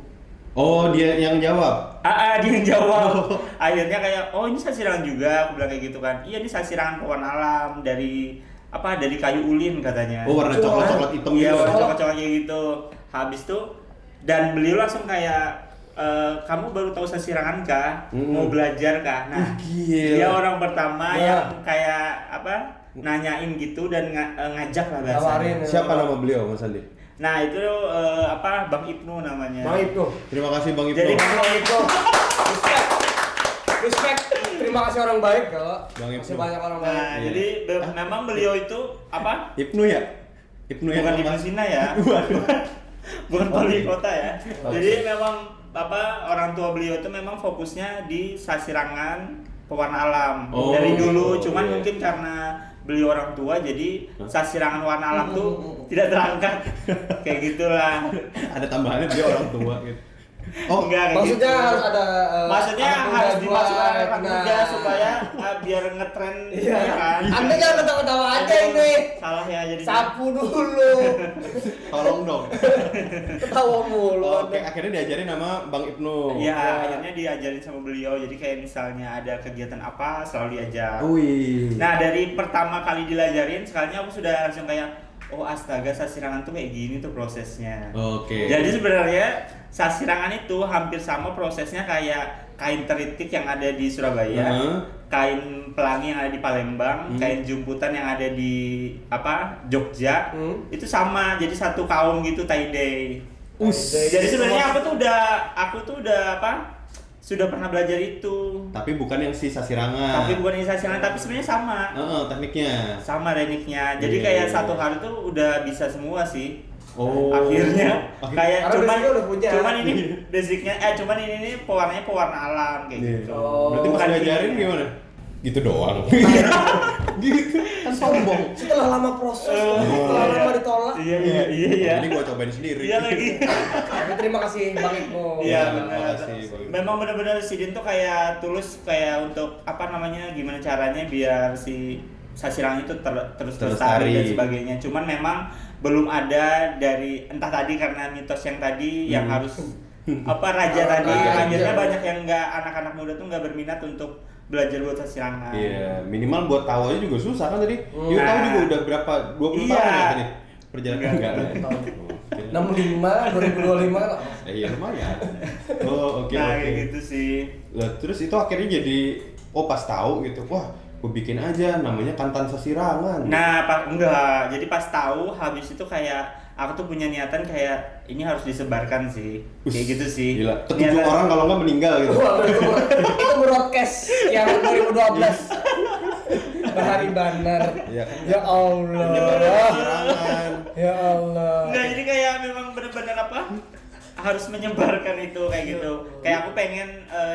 Speaker 1: Oh, dia yang jawab.
Speaker 3: Dia yang jawab. Akhirnya kayak, oh ini sasirangan juga, aku bilang kayak gitu kan. Iya, ini sasirangan pewarna alam dari dari kayu ulin katanya.
Speaker 1: Oh, warna coklat-coklat hitam
Speaker 3: Iya,
Speaker 1: gitu.
Speaker 3: warna coklat-coklat kayak gitu. Habis tuh dan beliau langsung kayak kamu baru tahu sasirangan kah? Mau belajar kah? Nah,
Speaker 1: Gila.
Speaker 3: dia orang pertama yang kayak nanyain gitu dan ngajak lah
Speaker 2: Nawarin.
Speaker 3: bahasanya.
Speaker 1: Siapa nama beliau, Mas Andi?
Speaker 3: Nah, itu Bang Ibnu namanya.
Speaker 2: Bang Ibnu.
Speaker 1: Terima kasih Bang Ibnu.
Speaker 3: Jadi
Speaker 2: Bang Ibnu. Respect. Terima kasih orang baik kalau
Speaker 1: Bang Ibnu.
Speaker 2: masih banyak orang baik.
Speaker 3: Nah,
Speaker 1: Iya.
Speaker 3: jadi memang beliau itu
Speaker 1: Ibnu ya? Ibnu yang
Speaker 3: bukan
Speaker 1: nama-
Speaker 3: Ibnu Sina ya. Bukan wali kota ya. Jadi memang orang tua beliau itu memang fokusnya di sasirangan pewarna alam
Speaker 1: Oh,
Speaker 3: dari dulu.
Speaker 1: gitu.
Speaker 3: Cuman
Speaker 1: Iya.
Speaker 3: mungkin karena beliau orang tua jadi sasirangan warna alam tuh tidak terangkat. Kayak gitulah.
Speaker 1: Ada tambahannya dia orang tua gitu. Oh,
Speaker 3: Enggak kayak
Speaker 2: Maksudnya
Speaker 3: gitu.
Speaker 2: harus ada
Speaker 3: Maksudnya
Speaker 2: anak muda
Speaker 3: harus
Speaker 2: buat,
Speaker 3: dimasukkan anak
Speaker 2: nah.
Speaker 3: muda supaya biar ngetren
Speaker 2: Iya.
Speaker 3: ya kan.
Speaker 2: Anda jangan ketawa-tawa aja ini.
Speaker 3: Salah ya jadi.
Speaker 2: Sapu dulu.
Speaker 1: tolong dong.
Speaker 2: Ketawa mulu.
Speaker 1: Oke, akhirnya diajarin sama Bang Ibnu.
Speaker 3: Iya, akhirnya diajarin sama beliau. Jadi kayak misalnya ada kegiatan apa selalu diajak.
Speaker 1: Wih.
Speaker 3: Nah, dari pertama kali dilajarin, sekalinya aku sudah langsung kayak, oh astaga, sasirangan tuh kayak gini tuh prosesnya.
Speaker 1: Oke.
Speaker 3: Jadi sebenarnya sasirangan itu hampir sama prosesnya kayak kain teritik yang ada di Surabaya, kain pelangi yang ada di Palembang, kain jumputan yang ada di Jogja. Itu sama, jadi satu kaum gitu tie-dye. Jadi sebenarnya aku tuh udah sudah pernah belajar itu.
Speaker 1: Tapi bukan yang si sasirangan.
Speaker 3: Tapi bukan ini sasirangan, tapi sebenarnya sama.
Speaker 1: Tekniknya.
Speaker 3: Sama tekniknya. Jadi
Speaker 1: Iya.
Speaker 3: kayak satu hari tuh udah bisa semua sih.
Speaker 1: Oh.
Speaker 3: Akhirnya kayak
Speaker 2: Karena basicnya udah punya.
Speaker 3: cuman ini basicnya cuman ini pewarnanya pewarna alam kayak
Speaker 1: Iya.
Speaker 3: gitu.
Speaker 1: Berarti pas
Speaker 3: Bukan
Speaker 1: diajarin
Speaker 3: kimia.
Speaker 1: gimana? Gitu doang. gitu. Kan sombong.
Speaker 2: Setelah lama proses, setelah lama ditolak.
Speaker 3: Iya.
Speaker 1: Jadi gua cobain sendiri.
Speaker 3: Iya lagi.
Speaker 2: Tapi terima kasih Bang Ibnu.
Speaker 3: Iya
Speaker 1: Terima
Speaker 3: benar.
Speaker 1: kasih, Bang Ibnu.
Speaker 3: Memang benar-benar si Din tuh kayak tulus kayak untuk gimana caranya biar si sasirangan itu terus
Speaker 1: Terlestari.
Speaker 3: dan sebagainya. Cuman memang belum ada dari entah tadi karena mitos yang tadi yang harus raja tadi
Speaker 2: Raja.
Speaker 3: akhirnya banyak yang anak-anak muda tuh nggak berminat untuk belajar buat sasirangan.
Speaker 1: Iya, minimal buat tahu aja juga susah kan tadi. Yuk
Speaker 3: Nah.
Speaker 1: tahu juga udah berapa 20
Speaker 3: Iya.
Speaker 1: tahun ya tadi. Perjalanan enggak.
Speaker 2: 65 2025 kan.
Speaker 1: Iya lumayan. Oh, oke.
Speaker 3: Nah kayak gitu sih.
Speaker 1: Lah, terus itu akhirnya jadi pas tahu gitu. Wah, gue bikin aja namanya Kantan Sasirangan.
Speaker 3: Nah, enggak. Jadi pas tahu habis itu kayak aku tuh punya niatan kayak ini harus disebarkan sih. Kayak gitu sih.
Speaker 1: Gila, ketujuh orang kalau nggak meninggal gitu.
Speaker 2: Waduh, itu broadcast yang 2012. Bahari Bandar.
Speaker 1: Iya kan?
Speaker 2: Ya Allah.
Speaker 1: Penyebaran sasirangan.
Speaker 2: Ya Allah.
Speaker 3: Enggak, jadi kayak memang benar-benar harus menyebarkan itu kayak gitu. Kayak aku pengen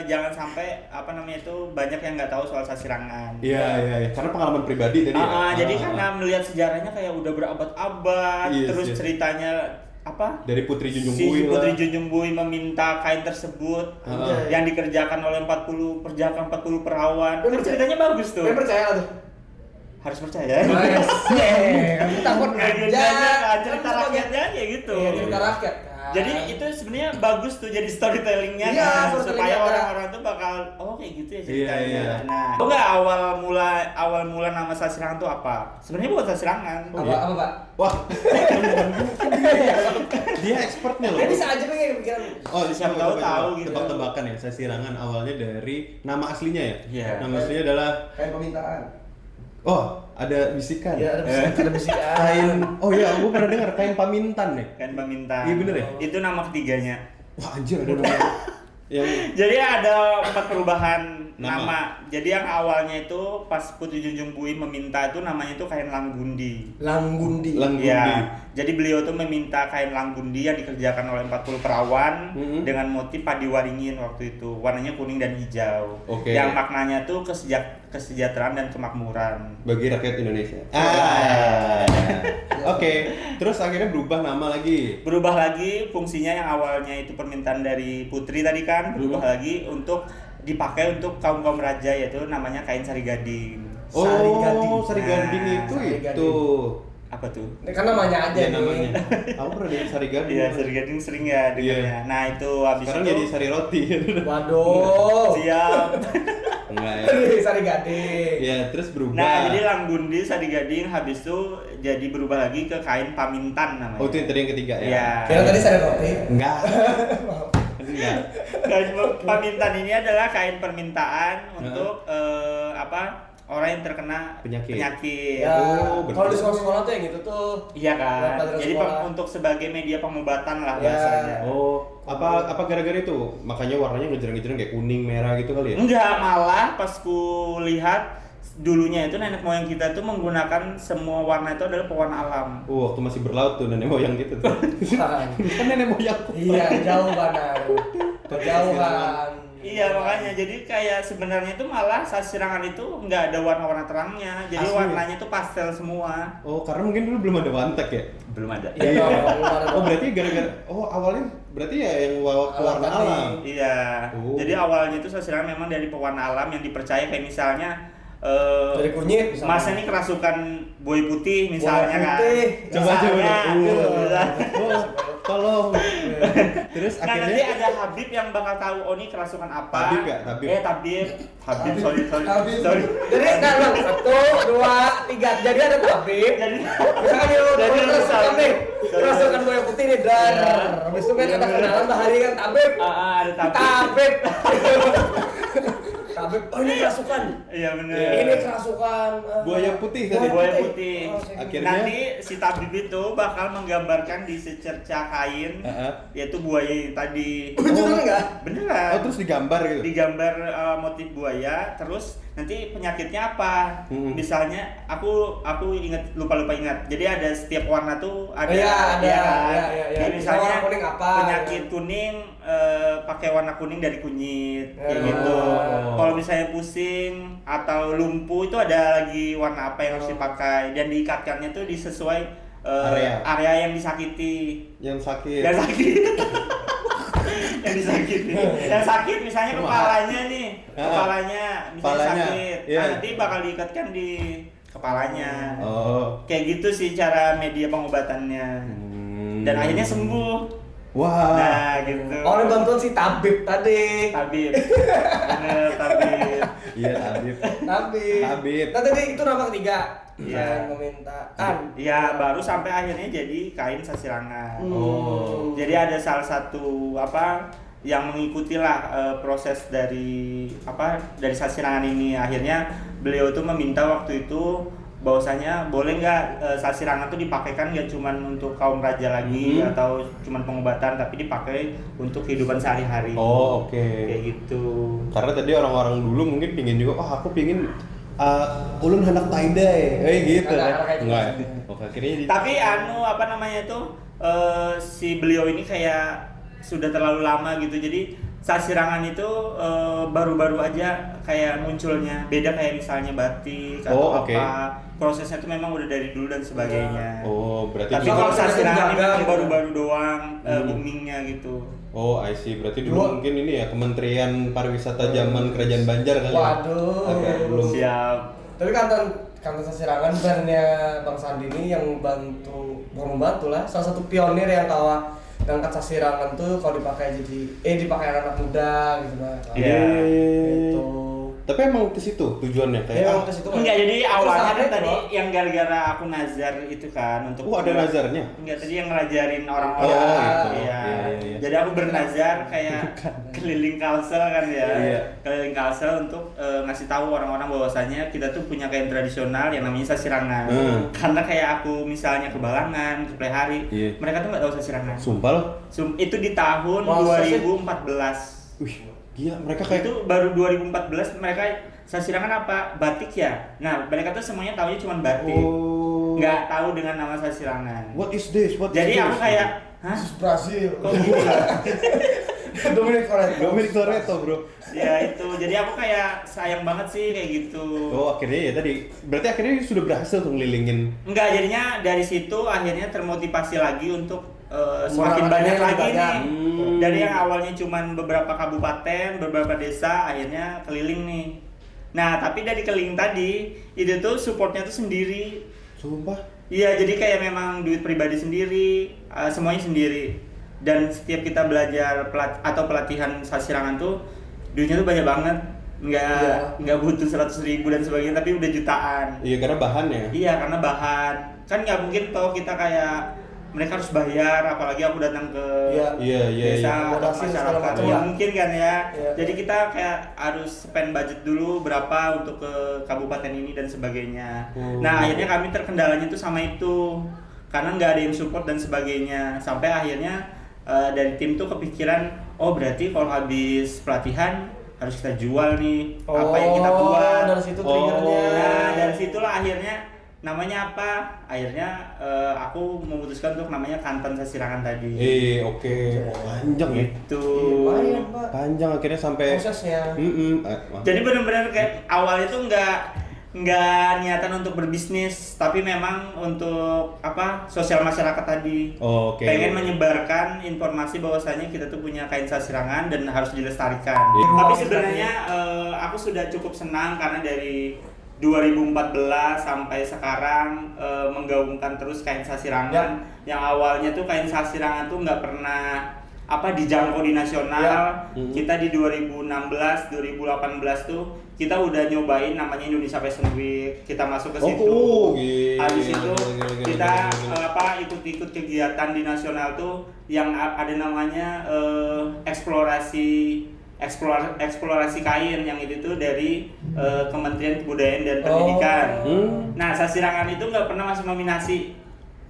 Speaker 3: jangan sampai itu banyak yang nggak tahu soal sasirangan.
Speaker 1: Iya. Karena pengalaman pribadi tadi ya.
Speaker 3: Jadi karena melihat sejarahnya kayak udah berabad-abad,
Speaker 1: Yes,
Speaker 3: terus
Speaker 1: yes.
Speaker 3: ceritanya
Speaker 1: dari Putri Junjung
Speaker 3: si
Speaker 1: Bui
Speaker 3: Putri
Speaker 1: lah.
Speaker 3: Junjung Bui meminta kain tersebut yang dikerjakan oleh 40 perawan. Kan ceritanya bagus tuh.
Speaker 2: Kalian percaya nggak tuh?
Speaker 3: Harus percaya.
Speaker 2: Kamu takut aja.
Speaker 3: Cerita rakyatnya kayak gitu.
Speaker 2: Iya, cerita rakyat kan.
Speaker 3: Jadi itu sebenarnya bagus tuh jadi storytellingnya
Speaker 2: Iya,
Speaker 3: kan,
Speaker 2: storytelling
Speaker 3: supaya
Speaker 2: ada.
Speaker 3: orang-orang tuh bakal kayak gitu ya ceritanya.
Speaker 1: Iya.
Speaker 3: Nah, enggak awal mula nama sasirangan tuh apa? Sebenarnya bukan sasirangan.
Speaker 2: Apa Pak?
Speaker 1: Wah. Dia expertnya loh.
Speaker 2: Dia bisa aja pengen pikiran.
Speaker 1: Oh,
Speaker 3: Siapa tahu gitu.
Speaker 1: Tebak-tebakan ya, Sasirangan awalnya dari nama aslinya ya?
Speaker 3: Iya.
Speaker 1: Nama aslinya adalah
Speaker 2: Kayak permintaan.
Speaker 1: ada bisikan.
Speaker 2: Iya, ada bisikan.
Speaker 1: Kain. Oh iya, aku pernah dengar kain pamintan nih.
Speaker 3: Kan peminta.
Speaker 1: Iya, bener ya?
Speaker 3: Itu nama ketiganya.
Speaker 1: Wah, anjir ada nama. Yang
Speaker 3: Jadi ada 4 perubahan
Speaker 1: Nama.
Speaker 3: nama. Jadi yang awalnya itu pas Putri Junjung Bui meminta itu namanya itu kain langgundi.
Speaker 2: Langgundi.
Speaker 1: Langgundi.
Speaker 3: Ya, jadi beliau tuh meminta kain langgundi yang dikerjakan oleh 40 perawan dengan motif padi waringin waktu itu. Warnanya kuning dan hijau.
Speaker 1: Oke.
Speaker 3: Yang maknanya tuh kesejahteraan dan kemakmuran.
Speaker 1: Bagi rakyat Indonesia. Oke. Terus akhirnya berubah nama lagi.
Speaker 3: Berubah lagi fungsinya yang awalnya itu permintaan dari Putri tadi kan, berubah lagi untuk dipakai untuk kaum raja, yaitu namanya kain sari gading.
Speaker 2: Sari gading.
Speaker 1: Sari gading
Speaker 3: Nah,
Speaker 1: itu
Speaker 2: sari
Speaker 1: itu.
Speaker 2: gading.
Speaker 3: Apa tuh?
Speaker 2: Ini kan namanya aja
Speaker 1: Ya
Speaker 2: nih.
Speaker 1: namanya. Aku pernah dengar sari gading.
Speaker 3: Iya, sari gading sering ya dengarnya.
Speaker 1: Iya.
Speaker 3: Nah, itu habis
Speaker 1: Sekarang
Speaker 3: itu
Speaker 1: jadi sari roti.
Speaker 2: Waduh.
Speaker 3: siap.
Speaker 1: Enggak ya.
Speaker 2: Sari gading.
Speaker 1: Ya, terus berubah.
Speaker 3: Nah, jadi Langgundi sari gading habis itu jadi berubah lagi ke kain pamintan namanya.
Speaker 1: Oh, itu yang tadi yang ketiga ya.
Speaker 3: Iya.
Speaker 2: Kira tadi sari roti.
Speaker 1: Enggak. Enggak.
Speaker 3: Kain pamintan ini adalah kain permintaan untuk orang yang terkena
Speaker 1: Penyakit.
Speaker 2: Ya,
Speaker 1: Oh, betul.
Speaker 2: kalau di sekolah-sekolah tuh yang gitu tuh.
Speaker 3: Iya kan.
Speaker 2: Pelajaran
Speaker 3: Jadi
Speaker 2: sekolah.
Speaker 3: untuk sebagai media pengobatan lah
Speaker 2: Ya.
Speaker 3: bahasanya.
Speaker 1: Oh, apa gara-gara itu? Makanya warnanya ngejereng-ngejereng kayak kuning, merah gitu kali ya?
Speaker 3: Enggak, malah pas ku lihat dulunya itu nenek moyang kita tuh menggunakan semua warna itu adalah pewarna alam.
Speaker 1: Oh, waktu masih berlaut tuh nenek moyang gitu tuh.
Speaker 2: Bukan.
Speaker 1: Kan nenek moyang.
Speaker 2: Iya, jauh banget. Kejauhan.
Speaker 3: Iya, makanya jadi kayak sebenarnya itu malah Sasirangan itu nggak ada warna-warna terangnya. Jadi
Speaker 1: Asli.
Speaker 3: warnanya tuh pastel semua.
Speaker 1: Oh, karena mungkin dulu belum ada Wantek ya?
Speaker 3: Belum ada.
Speaker 2: Iya,
Speaker 1: Oh, berarti gara-gara awalnya berarti ya yang warna
Speaker 2: tadi.
Speaker 1: alam.
Speaker 3: Iya.
Speaker 1: Oh.
Speaker 3: Jadi awalnya itu Sasirangan memang dari pewarna alam yang dipercaya kayak misalnya
Speaker 2: Dari kunyit misalnya.
Speaker 3: Mas ini kerasukan buaya putih misalnya
Speaker 2: Buaya
Speaker 3: kan.
Speaker 2: putih.
Speaker 1: Coba.
Speaker 3: Misalnya.
Speaker 1: Oh, tolong. Terus
Speaker 3: Nah, nanti
Speaker 1: akhirnya
Speaker 3: ada Habib yang bakal tahu oh ini kerasukan apa.
Speaker 1: Tabib ya? Tabib.
Speaker 3: Habib, sorry.
Speaker 2: Jadi sekarang 1, 2, 3. Jadi ada tabib.
Speaker 3: Jadi
Speaker 2: Misalkan dia
Speaker 3: Jadi
Speaker 2: kerasukan nih.
Speaker 3: sorry.
Speaker 2: Kerasukan buaya putih nih. Dar. Habis itu kan ada kenalan bahari kan tabib.
Speaker 3: ada Tabib.
Speaker 2: Tabib. Tabib. Oh ini kerasukan.
Speaker 3: Iya benar.
Speaker 2: Ini kerasukan.
Speaker 1: Buaya putih tadi.
Speaker 3: Buaya putih.
Speaker 2: Oh, saya
Speaker 1: Akhirnya-
Speaker 3: Nanti si tabib itu bakal menggambarkan di secerca kain yaitu buaya tadi.
Speaker 2: Beneran enggak?
Speaker 3: Beneran.
Speaker 1: Oh, terus digambar gitu.
Speaker 3: Digambar motif buaya, terus nanti penyakitnya apa? Misalnya aku lupa ingat. Jadi ada setiap warna tuh ada.
Speaker 2: Iya, ada.
Speaker 3: ya kan?
Speaker 2: Iya.
Speaker 3: Jadi misalnya
Speaker 2: Warna kuning apa?
Speaker 3: penyakit kuning pakai warna kuning dari kunyit kayak
Speaker 2: Oh.
Speaker 3: gitu. Kalau misalnya pusing atau lumpuh itu ada lagi warna apa yang harus dipakai dan diikatkannya tuh disesuai area yang disakiti.
Speaker 1: Yang sakit.
Speaker 3: Yang sakit. Yang sakit misalnya kepalanya nih. Kepalanya misalnya
Speaker 1: Kepalanya,
Speaker 3: sakit.
Speaker 1: iya.
Speaker 3: Nah, nanti bakal diikatkan di kepalanya.
Speaker 1: Oh.
Speaker 3: Kayak gitu sih cara media pengobatannya. Dan akhirnya sembuh.
Speaker 1: Wah.
Speaker 3: Nah, gitu.
Speaker 2: Oh, ini bantuan si tabib tadi.
Speaker 3: Tabib. Bener, tabib.
Speaker 1: Iya, tabib.
Speaker 2: Tabib.
Speaker 1: Tabib.
Speaker 2: Nah tadi itu nama ketiga.
Speaker 3: Iya.
Speaker 2: Yang meminta kan.
Speaker 3: Ya, baru sampai akhirnya jadi kain Sasirangan.
Speaker 1: Oh.
Speaker 3: Jadi ada salah satu yang mengikuti lah proses dari Sasirangan ini. Akhirnya beliau tuh meminta waktu itu bahwasanya boleh nggak Sasirangan tuh dipakaikan nggak cuman untuk kaum raja lagi atau cuman pengobatan, tapi dipakai untuk kehidupan sehari-hari.
Speaker 1: Oh, oke.
Speaker 3: Kayak gitu.
Speaker 1: Karena tadi orang-orang dulu mungkin pingin juga, aku pingin ulun hendak tie-dye, gitu
Speaker 2: Ada
Speaker 1: kan?
Speaker 2: kayak gitu.
Speaker 1: Enggak. Oke, akhirnya
Speaker 3: Tapi si beliau ini kayak sudah terlalu lama gitu. Jadi Sasirangan itu baru-baru aja kayak munculnya. Beda kayak misalnya batik atau
Speaker 1: oke.
Speaker 3: apa. Prosesnya tuh memang udah dari dulu dan sebagainya.
Speaker 1: Oh, berarti
Speaker 3: Tapi
Speaker 1: juga-
Speaker 3: kalau Sasirangan ini
Speaker 2: Jaga,
Speaker 3: memang
Speaker 2: gitu.
Speaker 3: baru-baru doang boomingnya gitu.
Speaker 1: Oh, I see. Berarti dulu mungkin ini ya Kementerian Pariwisata zaman Kerajaan Banjar kali ya?
Speaker 2: Waduh.
Speaker 1: Agak belum.
Speaker 3: Siap.
Speaker 2: Tapi kantor Sasirangan brandnya Bang Sandi ini yang bukan membantu lah, salah satu pionir yang ngangkat Sasirangan tuh kalau dipakai dipakai anak muda gitu lah.
Speaker 3: Iya.
Speaker 2: Gitu.
Speaker 1: Tapi emang ke situ tujuannya kayak.
Speaker 2: Emang ke situ kan?
Speaker 3: Enggak, jadi awalnya kan
Speaker 2: Terus
Speaker 3: tadi
Speaker 2: loh.
Speaker 3: yang gara-gara aku nazar itu kan untuk
Speaker 1: ada nazarnya?
Speaker 3: Enggak, tadi yang ngelajarin orang-orang.
Speaker 1: Oh, gitu.
Speaker 3: Iya.
Speaker 1: Iya.
Speaker 3: Jadi aku bernazar kayak keliling Kalsel kan ya.
Speaker 1: Iya.
Speaker 3: Keliling Kalsel untuk ngasih tahu orang-orang bahwasanya kita tuh punya kain tradisional yang namanya Sasirangan. Karena kayak aku misalnya ke Balangan, ke Plehari,
Speaker 1: Iya.
Speaker 3: mereka tuh nggak tahu Sasirangan.
Speaker 1: Sumpah loh.
Speaker 3: Itu di tahun
Speaker 2: Masa sih?
Speaker 3: 2014.
Speaker 1: Wih, gila mereka kayak
Speaker 3: Itu baru 2014 mereka Sasirangan apa? Batik ya. Nah, mereka tuh semuanya taunya cuma batik.
Speaker 1: Oh.
Speaker 3: Nggak tahu dengan nama Sasirangan.
Speaker 1: What is this? What
Speaker 3: Jadi
Speaker 1: is
Speaker 3: aku
Speaker 1: this?
Speaker 3: kayak, hah?
Speaker 2: Khusus Brazil.
Speaker 3: Kok gitu?
Speaker 1: Dominic Toretto bro.
Speaker 3: Ya itu, jadi aku kayak sayang banget sih kayak gitu.
Speaker 1: Oh akhirnya ya tadi, berarti akhirnya sudah berhasil tuh ngelilingin.
Speaker 3: Enggak, jadinya dari situ akhirnya termotivasi lagi untuk semakin
Speaker 2: Orang
Speaker 3: banyak
Speaker 2: yang
Speaker 3: lagi
Speaker 2: banyak.
Speaker 3: nih. Dari yang awalnya cuman beberapa kabupaten, beberapa desa, akhirnya keliling nih. Nah, tapi dari keliling tadi, itu tuh supportnya tuh sendiri.
Speaker 1: Sumpah.
Speaker 3: Iya, jadi kayak memang duit pribadi sendiri, semuanya sendiri. Dan setiap kita belajar pelatihan sasirangan tuh, duitnya tuh banyak banget. Nggak butuh 100.000 dan sebagainya, tapi udah jutaan.
Speaker 1: Iya karena bahannya.
Speaker 3: Iya, karena bahan. Kan nggak mungkin toh kita kayak mereka harus bayar, apalagi aku datang ke
Speaker 1: Iya.
Speaker 3: desa atau
Speaker 2: Akomodasi segala
Speaker 3: masyarakat.
Speaker 2: macam.
Speaker 3: Ya mungkin kan ya.
Speaker 2: Iya.
Speaker 3: Jadi kita kayak harus spend budget dulu berapa untuk ke kabupaten ini dan sebagainya. Nah, akhirnya kami terkendalanya itu sama itu. Karena nggak ada yang support dan sebagainya. Sampai akhirnya dari tim tuh kepikiran, oh berarti kalau habis pelatihan harus kita jual nih apa yang kita buat.
Speaker 2: Dari situ triggernya.
Speaker 3: Nah, dari situlah akhirnya namanya apa? Akhirnya aku memutuskan untuk namanya Kantan Sasirangan tadi.
Speaker 1: Oke. Panjang ya.
Speaker 3: Gitu.
Speaker 2: Lumayan, Pak.
Speaker 1: Panjang akhirnya sampai.
Speaker 2: Prosesnya.
Speaker 3: Jadi benar-benar kayak awalnya tuh nggak niatan untuk berbisnis, tapi memang untuk apa? Sosial masyarakat tadi.
Speaker 1: Oke.
Speaker 3: Pengen menyebarkan informasi bahwasanya kita tuh punya kain sasirangan dan harus dilestarikan.
Speaker 1: Iya.
Speaker 3: Tapi sebenarnya aku sudah cukup senang karena dari 2014 sampai sekarang menggaungkan terus kain sasirangan yang awalnya tuh kain sasirangan tuh nggak pernah dijangkau di nasional. Kita di 2016 2018 tuh kita udah nyobain namanya Indonesia Fashion Week, kita masuk ke situ. Habis itu kita ikut-ikut kegiatan di nasional tuh yang ada namanya eksplorasi kain, yang itu tuh dari Kementerian Kebudayaan dan Pendidikan. Nah, sasirangan itu nggak pernah masuk nominasi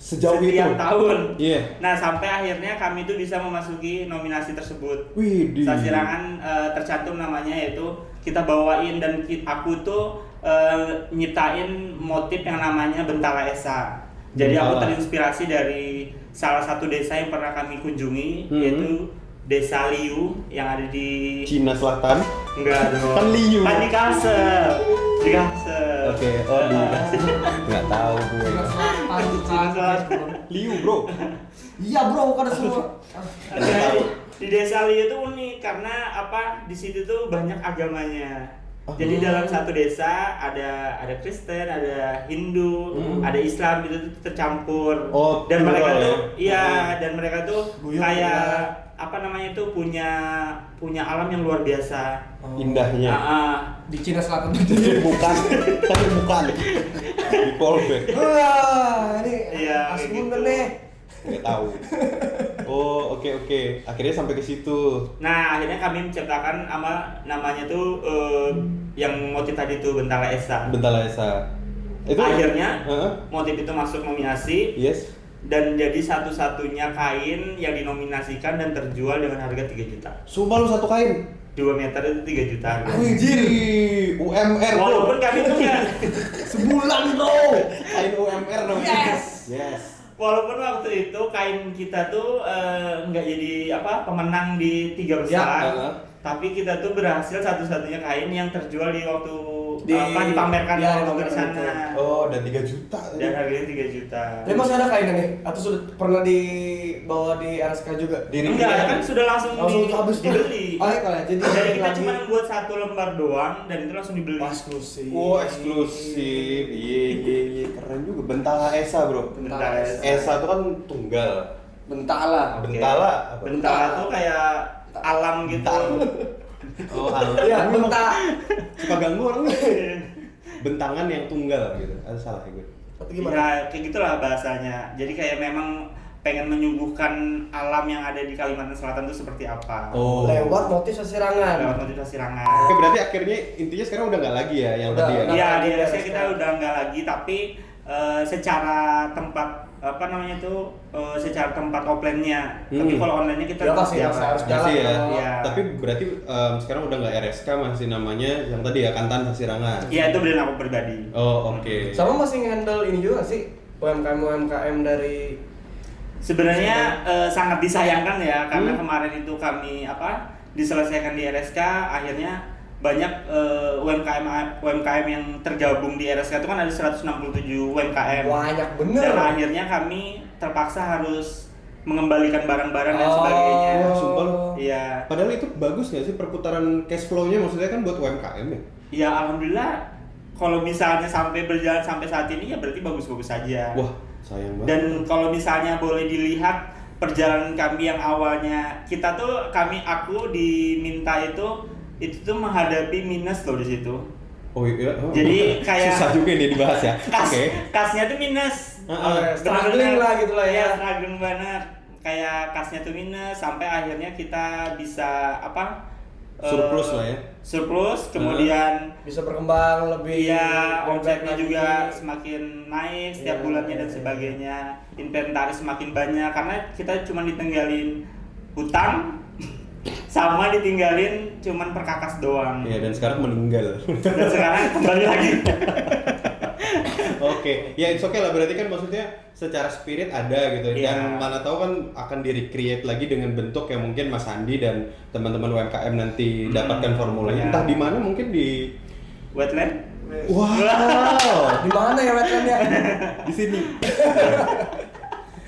Speaker 1: Sejauh
Speaker 3: setiap
Speaker 1: itu?
Speaker 3: tahun.
Speaker 1: Iya.
Speaker 3: Nah, sampai akhirnya kami tuh bisa memasuki nominasi tersebut.
Speaker 1: Widih.
Speaker 3: Sasirangan tercantum namanya, yaitu kita bawain dan aku tuh nyiptain motif yang namanya Bentala Esa. Jadi aku
Speaker 1: Bentala.
Speaker 3: terinspirasi dari salah satu desa yang pernah kami kunjungi, yaitu Desa Liu yang ada di
Speaker 1: Cina Selatan.
Speaker 3: enggak dong.
Speaker 1: Kan Liu.
Speaker 3: Kan di Kalsel. Di Kalsel.
Speaker 1: Oke, di nggak tahu gue. Liu bro.
Speaker 2: Iya bro, bukan semua.
Speaker 3: Di Desa Liu itu unik karena di situ tuh banyak agamanya. Jadi dalam satu desa ada Kristen, ada Hindu, ada Islam, itu tuh tercampur. Dan mereka tuh dan mereka tuh kayak punya alam yang luar biasa.
Speaker 1: Indahnya.
Speaker 2: Di Cina Selatan.
Speaker 1: Bukan. Di Polbek.
Speaker 2: Wah, ini
Speaker 3: Iya,
Speaker 2: asli
Speaker 3: kayak
Speaker 2: bener
Speaker 3: gitu.
Speaker 2: nih.
Speaker 1: Nggak tahu. Oke. Akhirnya sampai ke situ.
Speaker 3: Nah, akhirnya kami menciptakan namanya tuh yang motif tadi tuh Bentala Esa.
Speaker 1: Bentala Esa. Itu
Speaker 3: akhirnya motif itu masuk nominasi.
Speaker 1: Yes.
Speaker 3: Dan jadi satu-satunya kain yang dinominasikan dan terjual dengan harga 3 juta.
Speaker 1: Sumpah lu satu kain?
Speaker 3: 2 meter itu 3 juta harga.
Speaker 1: Anjir. UMR bro.
Speaker 3: Walaupun kami tuh
Speaker 1: sebulan bro. Kain UMR dong. Yes.
Speaker 3: Walaupun waktu itu kain kita tuh nggak jadi pemenang di 3 besar, tapi kita tuh berhasil satu-satunya kain yang terjual di waktu dipamerkan waktu di sana.
Speaker 1: Dan 3 juta.
Speaker 3: Dan harganya 3 juta.
Speaker 2: Tapi masih ada kainnya nih? Atau sudah pernah dibawa di RSK juga?
Speaker 3: Enggak, kan sudah langsung
Speaker 2: habis
Speaker 3: dibeli.
Speaker 2: Jadi
Speaker 3: kita cuma buat 1 lembar doang dan itu langsung dibeli.
Speaker 2: eksklusif.
Speaker 1: Eksklusif. Iya, keren juga. Bentala Esa bro.
Speaker 3: Bentala
Speaker 1: Esa itu kan tunggal.
Speaker 2: Bentala.
Speaker 1: Bentala apa?
Speaker 3: Bentala tuh kayak alam gitu.
Speaker 1: Alam.
Speaker 2: Iya, bentala.
Speaker 1: Suka ganggu orang. Bentangan yang tunggal gitu. Ada salah ya gue.
Speaker 2: Tapi gimana?
Speaker 3: Ya, kayak gitulah bahasanya. Jadi kayak memang pengen menyuguhkan alam yang ada di Kalimantan Selatan itu seperti apa.
Speaker 2: Lewat motif sasirangan.
Speaker 3: Lewat motif sasirangan.
Speaker 1: Oke, berarti akhirnya intinya sekarang udah nggak lagi ya yang tadi ya?
Speaker 3: Iya, di Indonesia kita udah nggak lagi, tapi secara tempat secara tempat offline-nya. Tapi kalau online-nya kita
Speaker 2: harus jalan.
Speaker 1: Masih ya.
Speaker 3: Iya.
Speaker 1: Tapi berarti sekarang udah nggak RSK, masih namanya yang tadi ya Kantan Sasirangan.
Speaker 3: Iya, itu brand aku pribadi.
Speaker 1: Oke.
Speaker 2: Sama masih nge-handle ini juga sih, UMKM dari
Speaker 3: Sebenarnya sangat disayangkan ya karena kemarin itu kami diselesaikan di RSK, akhirnya banyak UMKM yang tergabung di RSK itu kan ada 167 UMKM.
Speaker 2: Banyak bener.
Speaker 3: Dan akhirnya kami terpaksa harus mengembalikan barang-barang dan sebagainya.
Speaker 1: Sumpah lu.
Speaker 3: Iya.
Speaker 1: Padahal itu bagus nggak sih perputaran cash flow-nya, maksudnya kan buat UMKM ya?
Speaker 3: Ya alhamdulillah kalau misalnya sampai berjalan sampai saat ini ya berarti bagus-bagus saja.
Speaker 1: Wah, sayang banget.
Speaker 3: Dan kalau misalnya boleh dilihat perjalanan kami yang awalnya aku diminta itu tuh menghadapi minus loh di situ.
Speaker 1: Oh iya. Oh,
Speaker 3: Jadi kayak
Speaker 1: susah juga ini dibahas ya.
Speaker 3: Kasnya tuh minus.
Speaker 2: Struggling lah gitu lah ya.
Speaker 3: Struggling banget. Kayak kasnya tuh minus sampai akhirnya kita bisa
Speaker 1: surplus lah ya.
Speaker 3: Surplus, kemudian
Speaker 2: bisa berkembang lebih.
Speaker 3: iya, omsetnya
Speaker 2: lagi.
Speaker 3: juga semakin naik setiap bulannya dan sebagainya. Inventaris semakin banyak karena kita cuma ditinggalin hutang sama ditinggalin cuman perkakas doang.
Speaker 1: Iya, dan sekarang meninggal.
Speaker 3: Dan sekarang kembali lagi.
Speaker 1: Oke, ya it's okay lah, berarti kan maksudnya secara spirit ada gitu.
Speaker 3: Iya.
Speaker 1: Dan mana tahu kan akan di-recreate lagi dengan bentuk yang mungkin Mas Andi dan teman-teman UMKM nanti dapatkan formulanya.
Speaker 3: Iya.
Speaker 1: Entah di mana, mungkin di
Speaker 3: Wetland?
Speaker 1: wow,
Speaker 2: Di mana ya wetlandnya?
Speaker 1: di sini.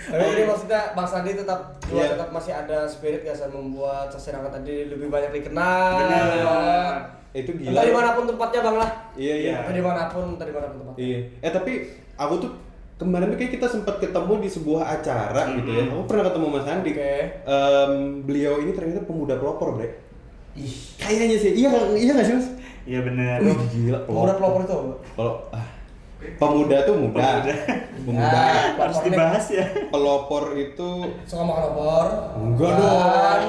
Speaker 2: Tapi ini maksudnya Bang Sandi tetap
Speaker 1: Iya.
Speaker 2: tetap masih ada spirit gak sih membuat Sasirangan tadi lebih banyak dikenal.
Speaker 3: Benar.
Speaker 1: Itu
Speaker 2: Entah
Speaker 1: gila.
Speaker 2: dimanapun tempatnya Bang lah.
Speaker 1: Iya, iya.
Speaker 2: Entah dimanapun tempatnya.
Speaker 1: Iya. Tapi aku tuh kemarin tuh kayak kita sempat ketemu di sebuah acara gitu ya. Aku pernah ketemu Mas Andi.
Speaker 2: Oke.
Speaker 1: Beliau ini ternyata pemuda pelopor, Bre.
Speaker 2: Ih,
Speaker 1: Kayaknya sih. Iya nggak sih, Mas?
Speaker 3: Iya benar.
Speaker 1: Wih, gila.
Speaker 2: pemuda pelopor itu.
Speaker 1: Kalau pemuda tuh muda. Pemuda.
Speaker 2: Ah,
Speaker 3: Harus dibahas ya.
Speaker 1: Pelopor itu
Speaker 2: Suka makan opor.
Speaker 1: enggak
Speaker 2: Kan.
Speaker 1: dong.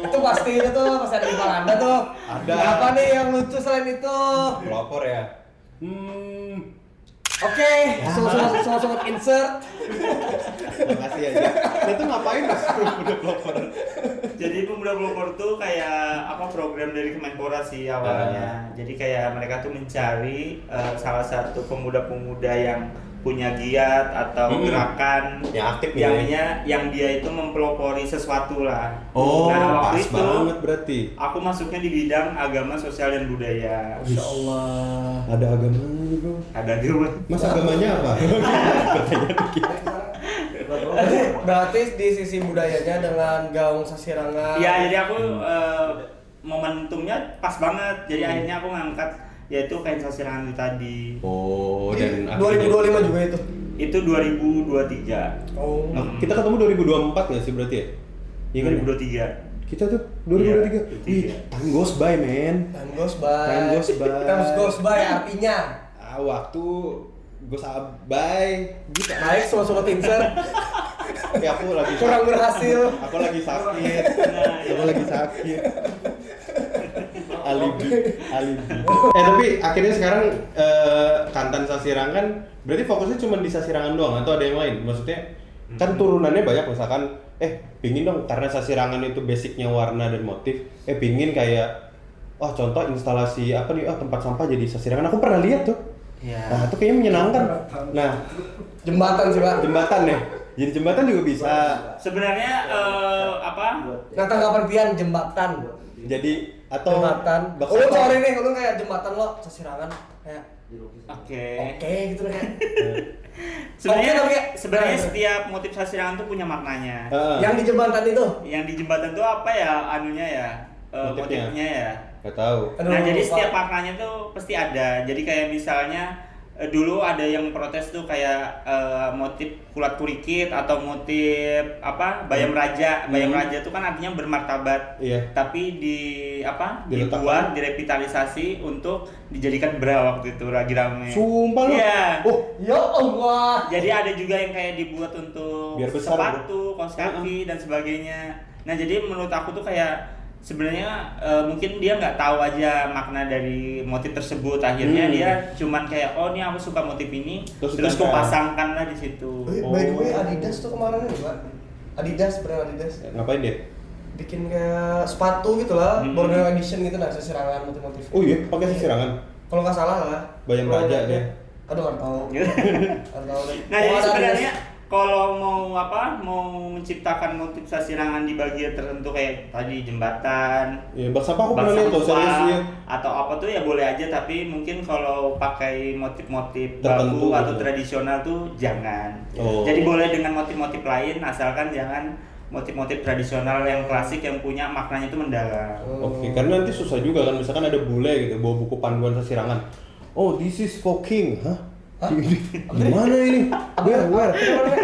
Speaker 2: Itu pasti ada di Anda tuh.
Speaker 1: Ada.
Speaker 2: Apa nih yang lucu selain itu?
Speaker 1: Pelopor ya.
Speaker 2: Oke, sobat insert.
Speaker 1: Makasih ya. Itu ngapain Mas pemuda pelopor?
Speaker 3: Jadi pemuda pelopor tuh kayak program dari Kemenpora sih awalnya. Jadi kayak mereka tuh mencari salah satu pemuda-pemuda yang punya giat atau gerakan
Speaker 1: Yang aktif nih ya?
Speaker 3: yang dia itu mempelopori sesuatu lah.
Speaker 1: Oh,
Speaker 3: nah,
Speaker 1: pas
Speaker 3: waktu itu
Speaker 1: banget berarti.
Speaker 3: aku masuknya di bidang agama, sosial dan budaya.
Speaker 2: Masya Allah.
Speaker 1: Ada agamanya juga.
Speaker 3: Ada agama.
Speaker 1: Mas agamanya apa?
Speaker 2: Berarti di sisi budayanya dengan gaung Sasirangan.
Speaker 3: Iya, jadi aku momentumnya pas banget. Jadi akhirnya aku ngangkat yaitu kain Sasirangan itu tadi.
Speaker 1: Oh, dan
Speaker 2: 2025 juga itu.
Speaker 3: Itu 2023.
Speaker 2: Oh.
Speaker 1: Kita ketemu 2024 nggak sih berarti ya? Iya kan?
Speaker 3: 2023.
Speaker 1: Kita tuh 2023.
Speaker 3: Iya,
Speaker 1: Wih, time goes by, man.
Speaker 2: Time goes by.
Speaker 1: Time goes by.
Speaker 2: Time goes by artinya
Speaker 1: Waktu goes by. Gitu.
Speaker 2: baik sobat insert.
Speaker 1: Tapi aku lagi
Speaker 2: Kurang berhasil.
Speaker 1: Aku lagi sakit.
Speaker 3: Nah,
Speaker 1: Aku lagi sakit. Alibi. Tapi akhirnya sekarang Kantan Sasirangan berarti fokusnya cuma di Sasirangan doang atau ada yang lain? Maksudnya kan turunannya banyak, misalkan pingin dong karena Sasirangan itu basicnya warna dan motif, pingin kayak contoh instalasi tempat sampah jadi Sasirangan. Aku pernah lihat tuh.
Speaker 3: Iya.
Speaker 1: Nah, itu kayaknya menyenangkan. Nah,
Speaker 2: Jembatan sih, Pak.
Speaker 1: jembatan ya. Jadi jembatan juga bisa.
Speaker 3: Sebenarnya
Speaker 2: Nah, tanggapan Pian jembatan.
Speaker 1: Jadi atau
Speaker 2: Jembatan.
Speaker 1: bak
Speaker 2: Lu
Speaker 1: sampah.
Speaker 2: sorry nih, lu kayak jembatan lo Sasirangan kayak
Speaker 3: Oke.
Speaker 2: oke gitu loh kayak.
Speaker 3: Sebenarnya
Speaker 2: Oke,
Speaker 3: sebenarnya
Speaker 2: tapi-
Speaker 3: setiap motif Sasirangan tuh punya maknanya.
Speaker 2: Yang di jembatan itu.
Speaker 3: Yang di jembatan tuh apa ya anunya ya?
Speaker 1: Motifnya.
Speaker 3: Motifnya ya.
Speaker 1: Gak tahu.
Speaker 2: Aduh,
Speaker 3: Nah, jadi
Speaker 2: lupa.
Speaker 3: setiap maknanya tuh pasti ada. Jadi kayak misalnya dulu ada yang protes tuh kayak motif kulat kurikit atau motif bayam raja. Bayam raja tuh kan artinya bermartabat.
Speaker 1: Iya.
Speaker 3: Tapi dibuat direvitalisasi untuk dijadikan bra waktu itu lagi rame.
Speaker 1: Sumpah lu.
Speaker 3: Iya.
Speaker 1: Oh,
Speaker 2: Ya Allah.
Speaker 3: Jadi ada juga yang kayak dibuat untuk
Speaker 1: Biar besar,
Speaker 3: sepatu, kaos kaki dan sebagainya. Nah, jadi menurut aku tuh kayak sebenarnya mungkin dia nggak tahu aja makna dari motif tersebut. Akhirnya dia cuman kayak ini aku suka motif ini, terus
Speaker 1: ditempel.
Speaker 3: kupasangkan lah di situ.
Speaker 2: By the way, Adidas tuh kemarin nih, Pak. Adidas, brand Adidas.
Speaker 1: Ngapain dia?
Speaker 2: Bikin kayak sepatu gitu lah, border edition gitu nah, Sasirangan motif-motif.
Speaker 1: Oh iya, pakai Sasirangan.
Speaker 2: Kalau nggak salah lah.
Speaker 1: Bayam Raja dia.
Speaker 2: Aduh, nggak tahu. Nggak tahu deh.
Speaker 3: Nah, jadi
Speaker 2: Oh, ada
Speaker 3: sebenarnya
Speaker 2: Adidas.
Speaker 3: kalau mau menciptakan motif sasirangan di bagian tertentu kayak tadi jembatan,
Speaker 1: Iya, bak sampah aku
Speaker 3: bak
Speaker 1: pernah lihat tuh
Speaker 3: sampah,
Speaker 1: serius ya.
Speaker 3: atau apa tuh ya boleh aja, tapi mungkin kalau pakai motif-motif
Speaker 1: Tertentu
Speaker 3: baku atau
Speaker 1: gitu.
Speaker 3: tradisional tuh jangan.
Speaker 1: Oh.
Speaker 3: Jadi boleh dengan motif-motif lain asalkan jangan motif-motif tradisional yang klasik yang punya maknanya itu mendalam.
Speaker 1: Oke, karena nanti susah juga kan, misalkan ada bule gitu bawa buku panduan sasirangan. Oh, this is for king, hah? Gimana ini? Where?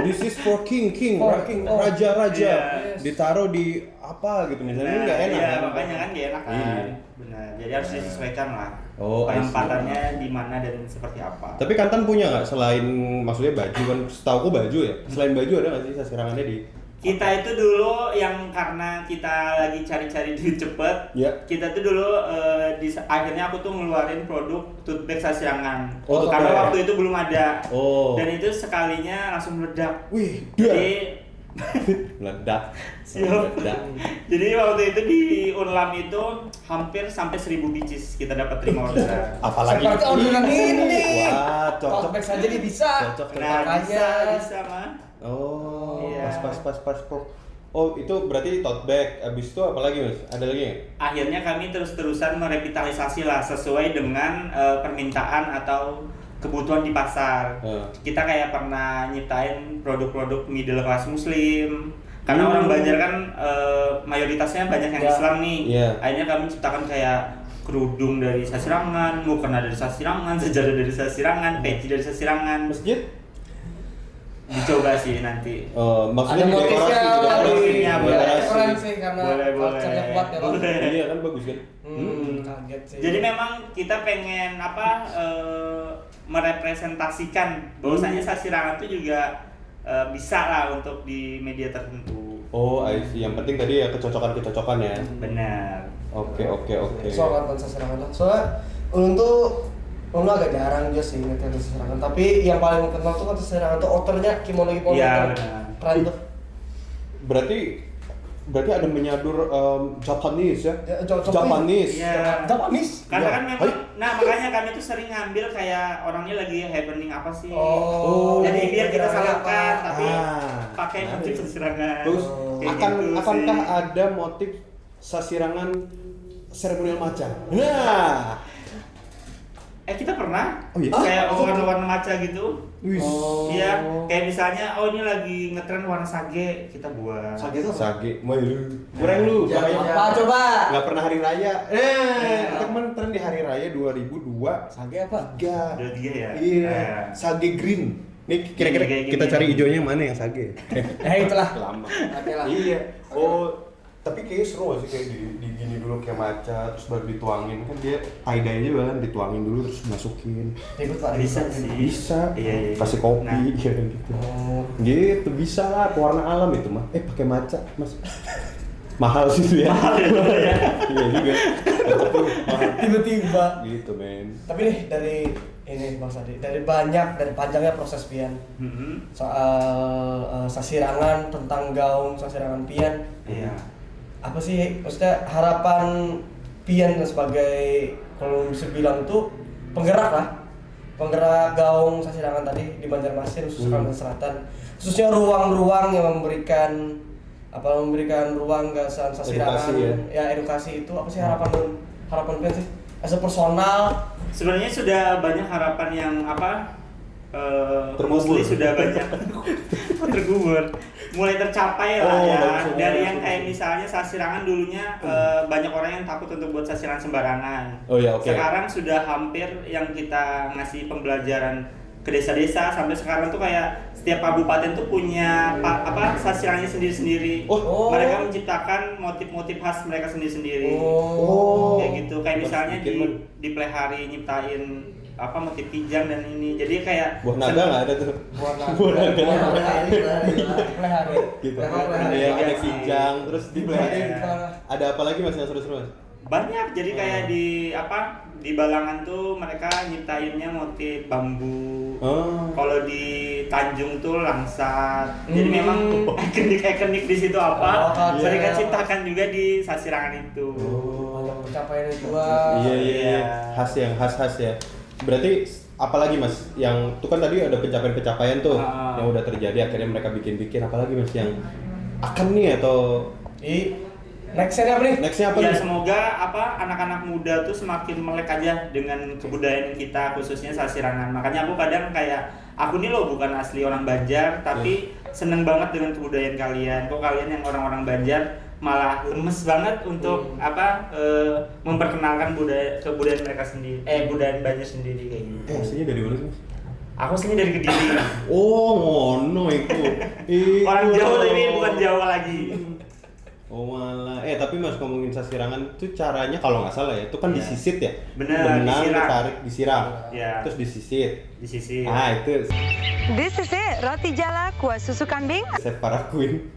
Speaker 1: This is for king,
Speaker 2: For king, oh.
Speaker 1: raja.
Speaker 3: Iya.
Speaker 1: Ditaruh di apa gitu misalnya, nggak enak
Speaker 3: iya,
Speaker 1: kan?
Speaker 3: makanya kan nggak enak kan.
Speaker 1: Iya.
Speaker 3: Benar. Jadi harus disesuaikan lah.
Speaker 1: Oh, I see.
Speaker 3: penempatannya di mana dan seperti apa.
Speaker 1: Tapi Kantan punya nggak selain maksudnya baju kan? Setahu baju ya. Selain baju ada nggak sih sasirangannya di?
Speaker 3: Kita itu dulu yang karena kita lagi cari-cari duit cepet,
Speaker 1: Ya.
Speaker 3: kita tuh dulu akhirnya aku tuh ngeluarin produk tote bag sasirangan.
Speaker 1: Oh,
Speaker 3: karena
Speaker 1: tote bag.
Speaker 3: waktu itu belum ada.
Speaker 1: Oh.
Speaker 3: Dan itu sekalinya langsung meledak.
Speaker 1: Wih,
Speaker 3: Jadi
Speaker 1: meledak.
Speaker 3: Siap.
Speaker 1: Meledak.
Speaker 3: Jadi waktu itu di Unlam itu hampir sampai 1000 biji kita dapat terima orderan.
Speaker 1: Apalagi
Speaker 2: Seperti orderan ini.
Speaker 1: Wah,
Speaker 2: Tote
Speaker 1: cocok.
Speaker 2: bag saja dia bisa.
Speaker 1: Cocok.
Speaker 3: Nah,
Speaker 2: Makanya.
Speaker 3: bisa mah.
Speaker 1: Oh,
Speaker 3: Iya.
Speaker 1: pas kok. Oh, itu berarti tote bag. Abis itu apa lagi, Mas? Ada lagi nggak?
Speaker 3: Akhirnya kami terus-terusan merevitalisasi lah sesuai dengan permintaan atau kebutuhan di pasar. Kita kayak pernah nyiptain produk-produk middle class muslim. Karena orang Banjar kan mayoritasnya banyak yang
Speaker 2: Ya.
Speaker 3: Islam nih.
Speaker 1: Iya.
Speaker 3: Akhirnya kami ciptakan kayak kerudung dari sasirangan, mukena dari sasirangan, sejadah dari sasirangan, peci dari sasirangan.
Speaker 1: Masjid?
Speaker 3: Dicoba sih nanti.
Speaker 1: Maksudnya
Speaker 2: Ada
Speaker 1: di dekorasi,
Speaker 2: motifnya,
Speaker 1: di dekorasi,
Speaker 3: motifnya,
Speaker 1: di
Speaker 3: boleh.
Speaker 1: dekorasi.
Speaker 2: Keren sih karena
Speaker 3: Boleh.
Speaker 2: culture-nya kuat ya, Bang.
Speaker 3: Boleh.
Speaker 1: Iya kan bagus kan?
Speaker 2: Kaget sih.
Speaker 3: Jadi memang kita pengen merepresentasikan bahwasanya sasirangan itu juga bisa lah untuk di media tertentu.
Speaker 1: Oh, I see. Yang penting tadi ya kecocokan ya.
Speaker 3: Benar.
Speaker 1: Oke.
Speaker 2: Soal konten sasirangan lah. Soalnya untuk agak jarang juga sih ngetes sasirangan. Tapi yang paling kenal tuh konten sasirangan tuh outernya kimono
Speaker 3: Iya,
Speaker 2: itu.
Speaker 3: benar.
Speaker 2: Keren tuh.
Speaker 1: Berarti ada menyadur Japanese ya? Japanese.
Speaker 3: Iya.
Speaker 2: Japanese.
Speaker 3: Karena
Speaker 1: Iya.
Speaker 3: kan memang,
Speaker 1: Hai.
Speaker 3: nah makanya kami tuh sering ngambil kayak orangnya lagi happening apa sih.
Speaker 2: Oh.
Speaker 3: Jadi biar kita
Speaker 2: Kira-kira
Speaker 3: salahkan,
Speaker 2: apa?
Speaker 3: tapi
Speaker 1: Ah.
Speaker 3: pakai motif sasirangan.
Speaker 1: Terus
Speaker 3: Kayak gitu
Speaker 1: akankah
Speaker 3: sih.
Speaker 1: ada motif sasirangan seremonial maca? Nah.
Speaker 3: Kita pernah
Speaker 1: Oh, iya?
Speaker 3: kayak warna-warna maca gitu.
Speaker 1: Wih.
Speaker 3: Iya, kayak misalnya ini lagi ngetren warna sage, kita buat.
Speaker 2: Sage itu apa?
Speaker 1: Sage, mau lu. Kurang lu,
Speaker 2: Ya,
Speaker 1: makanya
Speaker 2: apa coba?
Speaker 1: nggak pernah hari raya. Kita kemarin tren di hari raya 2002.
Speaker 2: Sage apa?
Speaker 1: 3.
Speaker 3: Udah 3 ya?
Speaker 1: Iya, sage green. Nih kira-kira
Speaker 3: Kayak gini.
Speaker 1: kita cari hijaunya yang mana yang sage?
Speaker 2: Itulah.
Speaker 1: Lama.
Speaker 2: Oke lah.
Speaker 1: Iya. Oh, tapi kayaknya seru gak sih kayak di gini dulu kayak maca terus baru dituangin kan dia tie-dye juga kan dituangin dulu terus masukin.
Speaker 2: Ribut Pak.
Speaker 3: Bisa
Speaker 2: ribut.
Speaker 3: sih.
Speaker 1: Bisa.
Speaker 3: Iya.
Speaker 1: Kasih kopi
Speaker 3: Nah.
Speaker 1: ya gitu.
Speaker 2: Oh.
Speaker 1: Gitu bisa lah pewarna alam itu mah. Pakai maca, Mas. Mahal sih itu ya.
Speaker 3: Mahal ya.
Speaker 1: Iya juga. Tapi mahal.
Speaker 2: Tiba-tiba.
Speaker 1: Gitu, men.
Speaker 2: Tapi nih dari ini Bang Sadi, dari panjangnya proses pian
Speaker 3: Mhm.
Speaker 2: soal sasirangan tentang gaung sasirangan pian.
Speaker 3: Iya.
Speaker 2: Apa sih maksudnya harapan pian sebagai kalau bisa bilang tuh penggerak gaung sasirangan tadi di Banjarmasin khususnya Kalimantan Selatan, khususnya ruang-ruang yang memberikan ruang gasan sasirangan
Speaker 1: Edukasi ya.
Speaker 2: Edukasi itu apa sih harapan pian sih as a personal.
Speaker 3: Sebenarnya sudah banyak harapan yang
Speaker 1: Terkubur.
Speaker 3: mostly sudah banyak terkubur, mulai tercapai lah
Speaker 1: Oh,
Speaker 3: ya.
Speaker 1: bagus.
Speaker 3: Dari yang kayak misalnya sasirangan dulunya banyak orang yang takut untuk buat sasirangan sembarangan.
Speaker 1: Oh ya, oke.
Speaker 3: Sekarang sudah hampir yang kita ngasih pembelajaran ke desa-desa sampai sekarang tuh kayak setiap kabupaten tuh punya sasirangannya sendiri-sendiri.
Speaker 1: Oh.
Speaker 3: Mereka menciptakan motif-motif khas mereka sendiri-sendiri.
Speaker 1: Oh.
Speaker 3: Kayak gitu, kayak misalnya
Speaker 1: Bikin, Man.
Speaker 3: di Plehari nyiptain motif pijang dan ini. Jadi kayak
Speaker 1: Buah naga nggak ada tuh.
Speaker 2: Buah
Speaker 1: Gitu.
Speaker 2: Plehari.
Speaker 1: Iya, ada kijang terus di
Speaker 3: Iya.
Speaker 1: Ada apa lagi Mas yang seru-seru Mas?
Speaker 3: banyak. Jadi kayak di Balangan tuh mereka nyiptainnya motif bambu.
Speaker 1: Oh.
Speaker 3: Kalau di Tanjung tuh langsat. Jadi memang ikonik di situ apa mereka ciptakan juga di sasirangan itu.
Speaker 2: Banyak pencapaian juga.
Speaker 1: Iya. Khas yang khas ya. Berarti apalagi Mas yang itu kan tadi ada pencapaian-pencapaian tuh
Speaker 3: Ah.
Speaker 1: yang udah terjadi akhirnya mereka bikin apalagi Mas yang akan nih atau
Speaker 2: Nextnya apa nih?
Speaker 1: nextnya apa
Speaker 3: Ya
Speaker 1: nih?
Speaker 3: semoga anak-anak muda tuh semakin melek aja dengan kebudayaan kita khususnya Sasirangan. Makanya aku kadang kayak aku nih loh bukan asli orang Banjar tapi seneng banget dengan kebudayaan kalian. Kok kalian yang orang-orang Banjar malah lemes banget untuk memperkenalkan kebudayaan mereka sendiri, budaya Banjar sendiri kayak gitu.
Speaker 1: Aslinya dari mana sih Mas?
Speaker 3: Aku sini dari Kediri.
Speaker 1: Oh ngono itu.
Speaker 3: Orang Jawa tapi bukan Jawa lagi.
Speaker 1: Oh malah, tapi Mas ngomongin Sasirangan itu caranya kalau nggak salah ya, itu kan
Speaker 3: Iya.
Speaker 1: disisit ya?
Speaker 3: Bener,
Speaker 1: Benang
Speaker 3: disiram.
Speaker 1: ditarik, disiram,
Speaker 3: Iya.
Speaker 1: terus disisit.
Speaker 3: Di sisi.
Speaker 1: Ah itu,
Speaker 4: This is it, roti jala, kuah susu kambing.
Speaker 1: Chef Paraquin.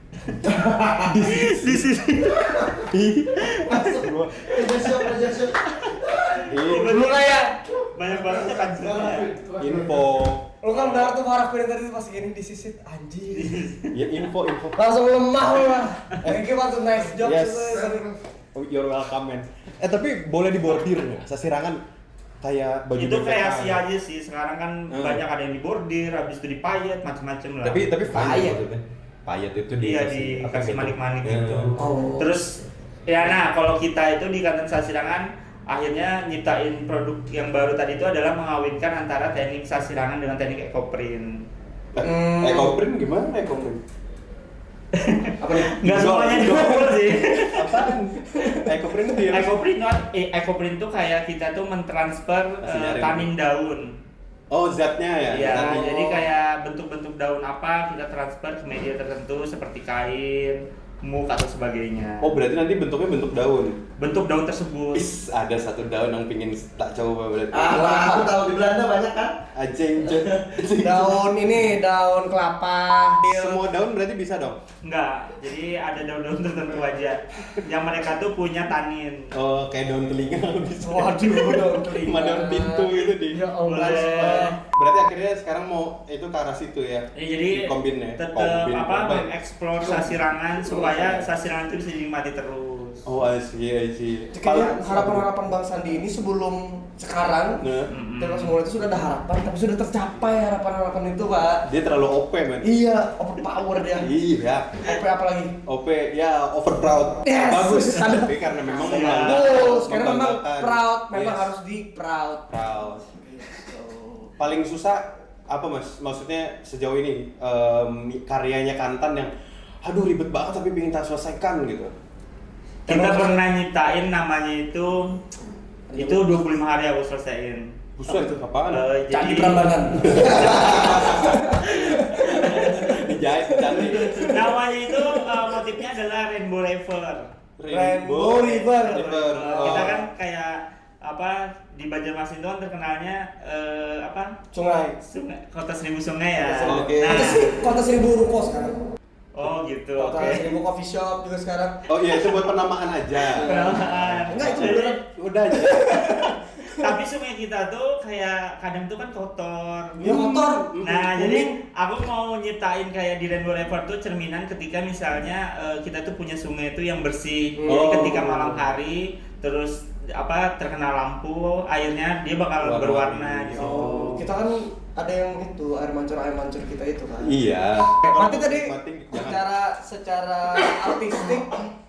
Speaker 3: Di sisi.
Speaker 2: Udah siap.
Speaker 3: Belum kayak banyak banget ya kan.
Speaker 1: Info,
Speaker 2: Lu kan benar tuh marah gue tadi pas gini disisit anjir.
Speaker 1: ya info.
Speaker 2: Langsung lemah lu lah. Thank you Pak, nice job.
Speaker 1: Yes. Oh, you're welcome man. Tapi boleh dibordir nggak? Sasirangan kayak baju
Speaker 3: Itu
Speaker 1: BPK.
Speaker 3: kreasi aja sih. Sekarang kan
Speaker 1: Hmm.
Speaker 3: banyak ada yang dibordir, habis itu dipayet, macam-macam lah.
Speaker 1: Tapi
Speaker 2: Payet.
Speaker 1: payet maksudnya. Payet itu
Speaker 3: Iya
Speaker 1: apa
Speaker 3: dikasih
Speaker 1: gitu?
Speaker 3: manik-manik
Speaker 1: Ya.
Speaker 3: gitu.
Speaker 2: Oh.
Speaker 3: Terus ya nah kalau kita itu di Kantor Sasirangan akhirnya nyiptain produk yang baru tadi itu adalah mengawinkan antara teknik Sasirangan dengan teknik ekoprint.
Speaker 1: Ekoprint gimana ekoprint? Apa nih?
Speaker 3: Nggak semuanya dikumpul sih.
Speaker 1: Apaan? Ekoprint itu ya?
Speaker 3: Ekoprint tuh kayak kita tuh mentransfer
Speaker 1: Sinyalin.
Speaker 3: tanin daun.
Speaker 1: Oh zatnya ya?
Speaker 3: Iya,
Speaker 1: Tadi.
Speaker 3: jadi kayak bentuk-bentuk daun apa kita transfer ke media tertentu seperti kain, muk atau sebagainya.
Speaker 1: Oh berarti nanti bentuknya bentuk daun.
Speaker 3: Bentuk daun tersebut.
Speaker 1: Is, ada satu daun yang pingin tak coba berarti.
Speaker 5: Aku tahu di Belanda banyak kan?
Speaker 1: Aceng.
Speaker 2: Daun ini daun kelapa.
Speaker 1: Semua daun berarti bisa dong?
Speaker 3: Enggak, jadi ada daun-daun tertentu aja yang mereka tuh punya tanin.
Speaker 1: Oh kayak daun telinga bisa.
Speaker 2: Waduh, daun telinga.
Speaker 1: Sama daun pintu itu di.
Speaker 2: Ya Allah.
Speaker 3: Boleh.
Speaker 1: Berarti akhirnya sekarang mau itu ke arah situ ya?
Speaker 3: Ya, jadi
Speaker 1: Kombin ya?
Speaker 3: tetap
Speaker 1: Kombin,
Speaker 3: apa
Speaker 1: combine.
Speaker 3: mengeksplor Sasirangan supaya Sasirangan itu bisa dinikmati terus.
Speaker 1: Oh I see.
Speaker 2: Kayaknya harapan-harapan Bang Sandi ini sebelum sekarang
Speaker 1: Nah,
Speaker 2: Dewa Semula itu sudah ada harapan, tapi sudah tercapai harapan-harapan itu, Pak.
Speaker 1: dia terlalu OP man.
Speaker 2: Iya, overpower dia.
Speaker 1: Iya.
Speaker 2: OP apa lagi?
Speaker 1: OP ya over proud.
Speaker 2: Yes.
Speaker 1: Bagus.
Speaker 2: Ada.
Speaker 1: Tapi karena memang
Speaker 2: Bagus, karena memang
Speaker 1: membanggakan.
Speaker 2: proud, memang
Speaker 1: Yes.
Speaker 2: harus di proud.
Speaker 1: Proud. Paling susah apa Mas? Maksudnya sejauh ini karyanya Kantan yang aduh ribet banget tapi pengen tak selesaikan gitu.
Speaker 3: Kita pernah nyiptain namanya itu 25 hari aku selesaiin.
Speaker 1: Buset itu apaan?
Speaker 2: Candi Prambanan.
Speaker 1: Dijahit candi.
Speaker 3: Namanya itu motifnya adalah Rainbow River.
Speaker 2: Rainbow River.
Speaker 3: Kita kan kayak apa di Banjarmasin itu kan terkenalnya
Speaker 2: Sungai.
Speaker 3: kota seribu sungai ya.
Speaker 1: Oke.
Speaker 2: Kota Seribu Ruko sekarang.
Speaker 3: Oh gitu.
Speaker 2: Kota
Speaker 3: Oke.
Speaker 2: Seribu Coffee Shop juga sekarang.
Speaker 1: Oh iya itu buat penamaan aja.
Speaker 2: Enggak, itu
Speaker 3: Jadi,
Speaker 2: beneran.
Speaker 1: Udah aja.
Speaker 3: tapi sungai kita tuh kayak kadang tuh kan kotor.
Speaker 2: Ya kotor.
Speaker 3: Nah, jadi aku mau nyiptain kayak di Rainbow River tuh cerminan ketika misalnya kita tuh punya sungai itu yang bersih. Jadi
Speaker 1: Oh.
Speaker 3: ketika malam hari terus terkena lampu, airnya dia bakal berwarna gitu.
Speaker 2: Oh, kita kan ada yang itu air mancur kita itu kan.
Speaker 1: Iya.
Speaker 2: Berarti tadi
Speaker 1: jangan.
Speaker 2: secara artistik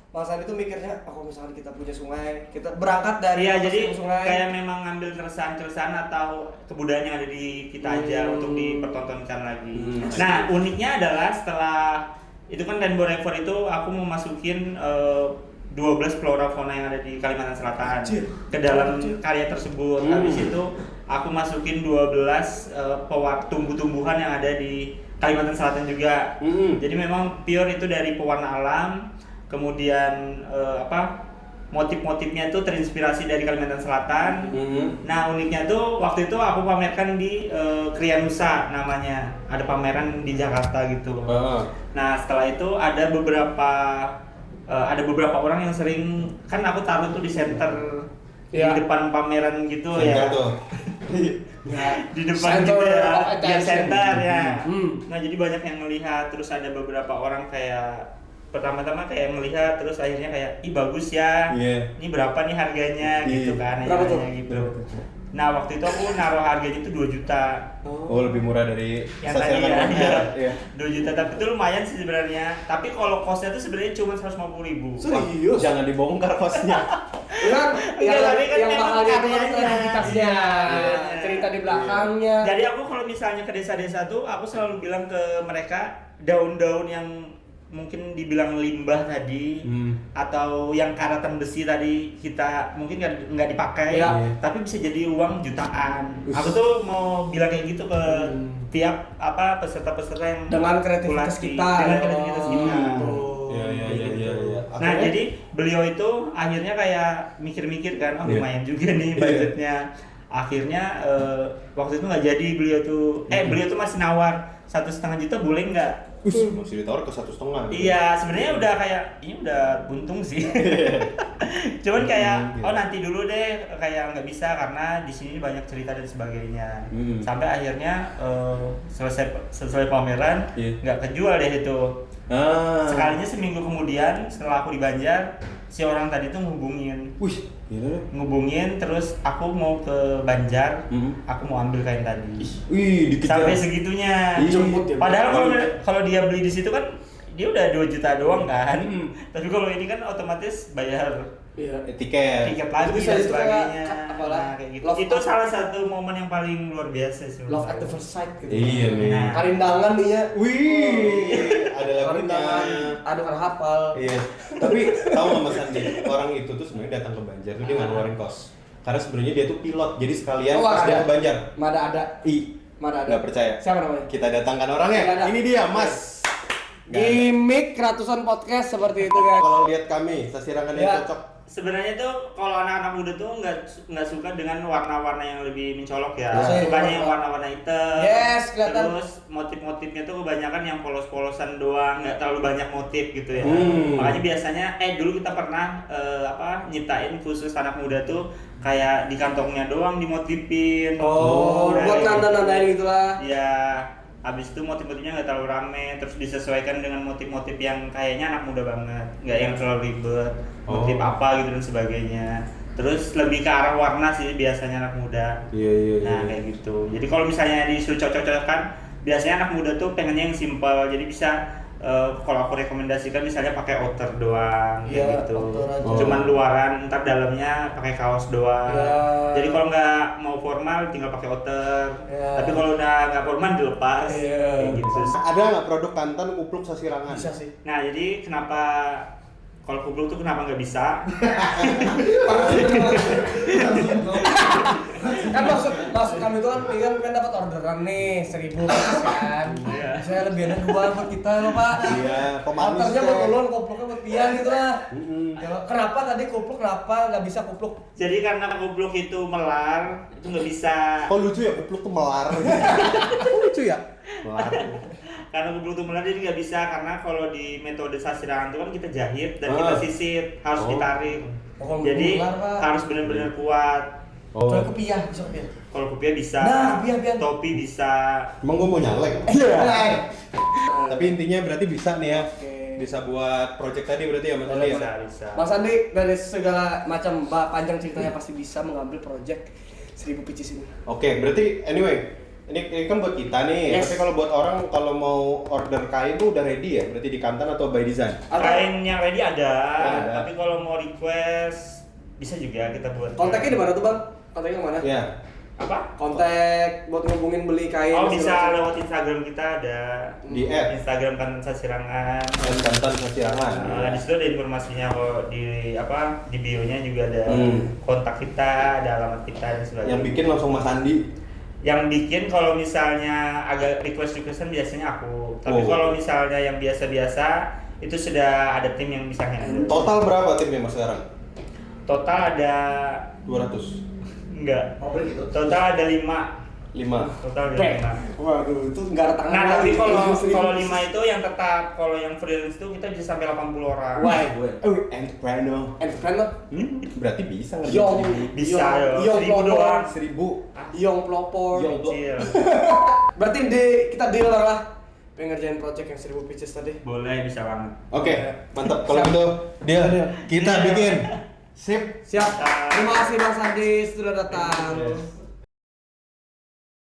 Speaker 2: Bang Sandi itu mikirnya, kalau misalnya kita punya sungai, kita berangkat dari
Speaker 3: Iya, jadi
Speaker 2: sungai.
Speaker 3: kayak memang ngambil keresahan-keresahan atau kebudayaan yang ada di kita aja untuk dipertontonkan lagi. Nah, uniknya adalah setelah itu kan Rainbow River itu aku mau masukin 12 flora fauna yang ada di Kalimantan Selatan ke dalam karya tersebut. Habis itu aku masukin 12 tumbuh-tumbuhan yang ada di Kalimantan Selatan juga. Jadi memang pure itu dari pewarna alam. Kemudian motif-motifnya itu terinspirasi dari Kalimantan Selatan. Nah uniknya tuh waktu itu aku pamerkan di Krianusa namanya, ada pameran di Jakarta gitu. Nah setelah itu ada beberapa orang yang sering, kan aku taruh tuh di center di depan pameran gitu ya. Di depan
Speaker 2: Center
Speaker 3: gitu ya,
Speaker 2: of
Speaker 3: biar
Speaker 2: attention.
Speaker 3: center ya. Nah jadi banyak yang melihat, terus ada beberapa orang kayak pertama-tama kayak melihat, terus akhirnya kayak ih bagus ya,
Speaker 1: Iya.
Speaker 3: ini berapa nih harganya gitu kan,
Speaker 2: Berapa tuh?
Speaker 3: akhirnya gitu. Nah waktu itu aku naruh harganya itu 2 juta.
Speaker 1: Oh, lebih murah dari
Speaker 3: Yang
Speaker 1: stasiun
Speaker 3: tadi ya,
Speaker 1: Ankara. Iya.
Speaker 3: 2 juta, tapi itu lumayan sih sebenarnya. Tapi kalau kosnya itu sebenarnya cuma 150.000.
Speaker 2: Serius?
Speaker 1: Jangan dibongkar kosnya.
Speaker 2: Kan
Speaker 3: Enggak, tapi kan
Speaker 2: yang
Speaker 3: memang
Speaker 2: mahalnya itu kan
Speaker 3: karyanya.
Speaker 2: kreativitasnya,
Speaker 3: Iya.
Speaker 2: cerita di belakangnya.
Speaker 3: Jadi aku kalau misalnya ke desa-desa tuh, aku selalu bilang ke mereka daun-daun yang mungkin dibilang limbah tadi atau yang karatan besi tadi kita mungkin nggak dipakai,
Speaker 2: Iya.
Speaker 3: tapi bisa jadi uang jutaan. Aku tuh mau bilang kayak gitu ke tiap peserta-peserta yang
Speaker 2: Dengan kreativitas
Speaker 3: populasi.
Speaker 2: kita.
Speaker 3: Dengan kreativitas kita.
Speaker 1: Iya.
Speaker 3: Nah,
Speaker 1: Akhirnya-
Speaker 3: jadi beliau itu akhirnya kayak mikir-mikir kan, oh
Speaker 1: Iya.
Speaker 3: lumayan juga nih budgetnya. Akhirnya waktu itu nggak jadi, beliau tuh masih nawar 1,5 juta, boleh nggak?
Speaker 1: Masih ditawar ke 1,5.
Speaker 3: Iya, sebenarnya udah kayak ini udah buntung sih. Cuman kayak oh nanti dulu deh, kayak nggak bisa karena di sini banyak cerita dan sebagainya. Sampai akhirnya selesai pameran
Speaker 1: Iya.
Speaker 3: nggak kejual deh itu. Sekalinya seminggu kemudian setelah aku di Banjar, si orang tadi tuh ngehubungin terus aku mau ke Banjar, aku mau ambil kain tadi.
Speaker 1: Wih, dikejar.
Speaker 3: Sampai segitunya.
Speaker 2: Dijemput ya,
Speaker 3: Padahal kalau dia beli di situ kan dia udah 2 juta doang kan. Tapi kalau ini kan otomatis bayar
Speaker 2: Iya.
Speaker 1: Tiket.
Speaker 3: tiket lagi
Speaker 2: Bisa
Speaker 3: dan
Speaker 2: itu
Speaker 3: sebagainya.
Speaker 2: kayak apalah,
Speaker 3: Nah, kayak gitu.
Speaker 2: love
Speaker 3: Itu
Speaker 2: at-
Speaker 3: salah satu momen yang paling luar biasa sih.
Speaker 2: Love at the first sight gitu.
Speaker 1: Iya nih.
Speaker 3: Nah.
Speaker 2: Karindangan nih ya.
Speaker 1: Wih, ada lagunya.
Speaker 2: Karindangan. Aduh kan hafal.
Speaker 1: Iya. Tapi tahu nggak Mas Andi, orang itu tuh sebenarnya datang ke Banjar tuh dia nggak ngeluarin kos. Karena sebenarnya dia tuh pilot, jadi sekalian pas dia ke Banjar.
Speaker 2: Ada. Mana ada.
Speaker 1: Nggak percaya.
Speaker 2: Siapa namanya?
Speaker 1: Kita datangkan orangnya.
Speaker 2: Nggak ada.
Speaker 1: Ini dia, Mas. Nggak ada.
Speaker 2: Gimik ratusan podcast seperti itu kan.
Speaker 1: Kalau lihat kami, sasirangan yang
Speaker 2: Ya.
Speaker 1: cocok.
Speaker 3: Sebenarnya tuh kalau anak-anak muda tuh nggak suka dengan warna-warna yang lebih mencolok ya.
Speaker 2: Iya.
Speaker 3: Sukanya yang warna-warna hitam.
Speaker 2: Yes, kelihatan.
Speaker 3: Terus motif-motifnya tuh kebanyakan yang polos-polosan doang, nggak terlalu banyak motif gitu ya.
Speaker 1: Hmm.
Speaker 3: Makanya biasanya dulu kita pernah nyiptain khusus anak muda tuh kayak di kantongnya doang dimotifin.
Speaker 2: Buat
Speaker 3: kayak gitu.
Speaker 2: nanda-nandain gitulah.
Speaker 3: Ya, habis itu motif-motifnya nggak terlalu rame, terus disesuaikan dengan motif-motif yang kayaknya anak muda banget, nggak yang terlalu ribet, motif apa gitu dan sebagainya. Terus lebih ke arah warna sih biasanya anak muda.
Speaker 1: Iya.
Speaker 3: Nah kayak gitu. Jadi kalau misalnya disuruh cocok-cocokkan, biasanya anak muda tuh pengennya yang simpel. Jadi bisa kalau aku rekomendasikan misalnya pakai outer doang,
Speaker 2: Iya,
Speaker 3: kayak gitu.
Speaker 2: outer aja.
Speaker 3: Cuman luaran, ntar dalamnya pakai kaos doang.
Speaker 2: Iya.
Speaker 3: Jadi kalau nggak mau formal tinggal pakai outer.
Speaker 2: Iya.
Speaker 3: Tapi kalau udah nggak formal dilepas.
Speaker 2: Iya.
Speaker 3: Kayak gitu.
Speaker 1: Ada nggak produk kantan kupluk sasirangan?
Speaker 2: Bisa sih.
Speaker 3: Nah jadi kenapa kalau kupluk tuh kenapa nggak bisa?
Speaker 2: Kan maksud kami itu kan dapat orderan nih 1.000 kan.
Speaker 3: Iya.
Speaker 2: Saya lebih enak 2 buat kita loh Pak.
Speaker 1: Iya, pemanis.
Speaker 2: Ordernya buat ulun, kupluknya buat pian gitu lah.
Speaker 1: Mm-mm.
Speaker 2: Kenapa tadi kupluk, kenapa nggak bisa kupluk?
Speaker 3: Jadi karena kupluk itu melar, itu nggak bisa.
Speaker 1: Kok lucu ya kupluk tuh melar. Kok lucu ya? Melar.
Speaker 3: Karena kupluk itu melar jadi nggak bisa, karena kalau di metode sasirangan itu kan kita jahit dan kita sisit, harus ditarik.
Speaker 2: Oh,
Speaker 3: Jadi
Speaker 2: melar, Pak.
Speaker 3: harus benar-benar kuat.
Speaker 2: Kalau kopiah, bisa kopiah.
Speaker 3: Kalau kopiah bisa,
Speaker 2: Nah, kopiah.
Speaker 3: topi bisa.
Speaker 1: Emang gue mau nyalek.
Speaker 2: Iya.
Speaker 1: Tapi intinya berarti bisa nih ya.
Speaker 2: Oke.
Speaker 1: Bisa buat project tadi berarti ya Mas Andi ya?
Speaker 3: Bisa.
Speaker 2: Mas Andi dari segala macam panjang ceritanya pasti bisa mengambil project 1.000 pieces ini.
Speaker 1: Oke, berarti anyway, ini kan buat kita nih.
Speaker 2: Yes.
Speaker 1: Tapi kalau buat orang kalau mau order kain tuh udah ready ya? Berarti di kantan atau by design?
Speaker 3: Kain yang ready ada,
Speaker 1: Ada.
Speaker 3: tapi kalau mau request bisa juga kita buat.
Speaker 2: Kontaknya di mana tuh Bang? Kontaknya mana?
Speaker 1: Iya.
Speaker 3: Apa?
Speaker 2: Kontak buat ngehubungin beli kain.
Speaker 3: Oh
Speaker 2: segala
Speaker 3: bisa
Speaker 2: macam.
Speaker 3: lewat Instagram kita ada
Speaker 1: Di
Speaker 3: Instagram Kantan Sasirangan.
Speaker 1: dan kantan sasirangan.
Speaker 3: Di situ ada informasinya kok di bio-nya juga ada kontak kita, ada alamat kita dan sebagainya.
Speaker 1: Yang bikin langsung Mas Andi.
Speaker 3: Yang bikin kalau misalnya agak requestan biasanya aku. Tapi
Speaker 1: Oh.
Speaker 3: kalau misalnya yang biasa-biasa itu sudah ada tim yang bisa handle.
Speaker 1: Total berapa timnya Mas sekarang?
Speaker 3: Total ada
Speaker 1: 200.
Speaker 3: enggak.
Speaker 5: Oh, begitu.
Speaker 3: Total ada 5.
Speaker 1: 5.
Speaker 3: Total ada
Speaker 2: Bek.
Speaker 3: 5.
Speaker 2: Waduh, itu nggak ada tangan.
Speaker 3: Nah, tapi
Speaker 2: lagi.
Speaker 3: kalau 5 itu yang tetap, kalau yang freelance itu kita bisa sampai 80 orang.
Speaker 2: Wah,
Speaker 1: Entrepreneur.
Speaker 2: entrepreneur.
Speaker 1: Berarti bisa nggak?
Speaker 2: Yong.
Speaker 3: Bisa
Speaker 2: Yong,
Speaker 3: ya,
Speaker 2: Yong
Speaker 3: 1.000
Speaker 2: pelopor.
Speaker 3: doang.
Speaker 1: 1000.
Speaker 2: Yong pelopor.
Speaker 1: Yong.
Speaker 3: Kecil.
Speaker 2: Berarti kita deal lah. Pengen ngerjain project yang 1.000 pieces tadi.
Speaker 3: Boleh, bisa banget.
Speaker 1: Oke, mantap. Kalau gitu deal. Kita bikin. Sip.
Speaker 2: Siap. Terima kasih Bang Sandi sudah datang.
Speaker 1: Yes.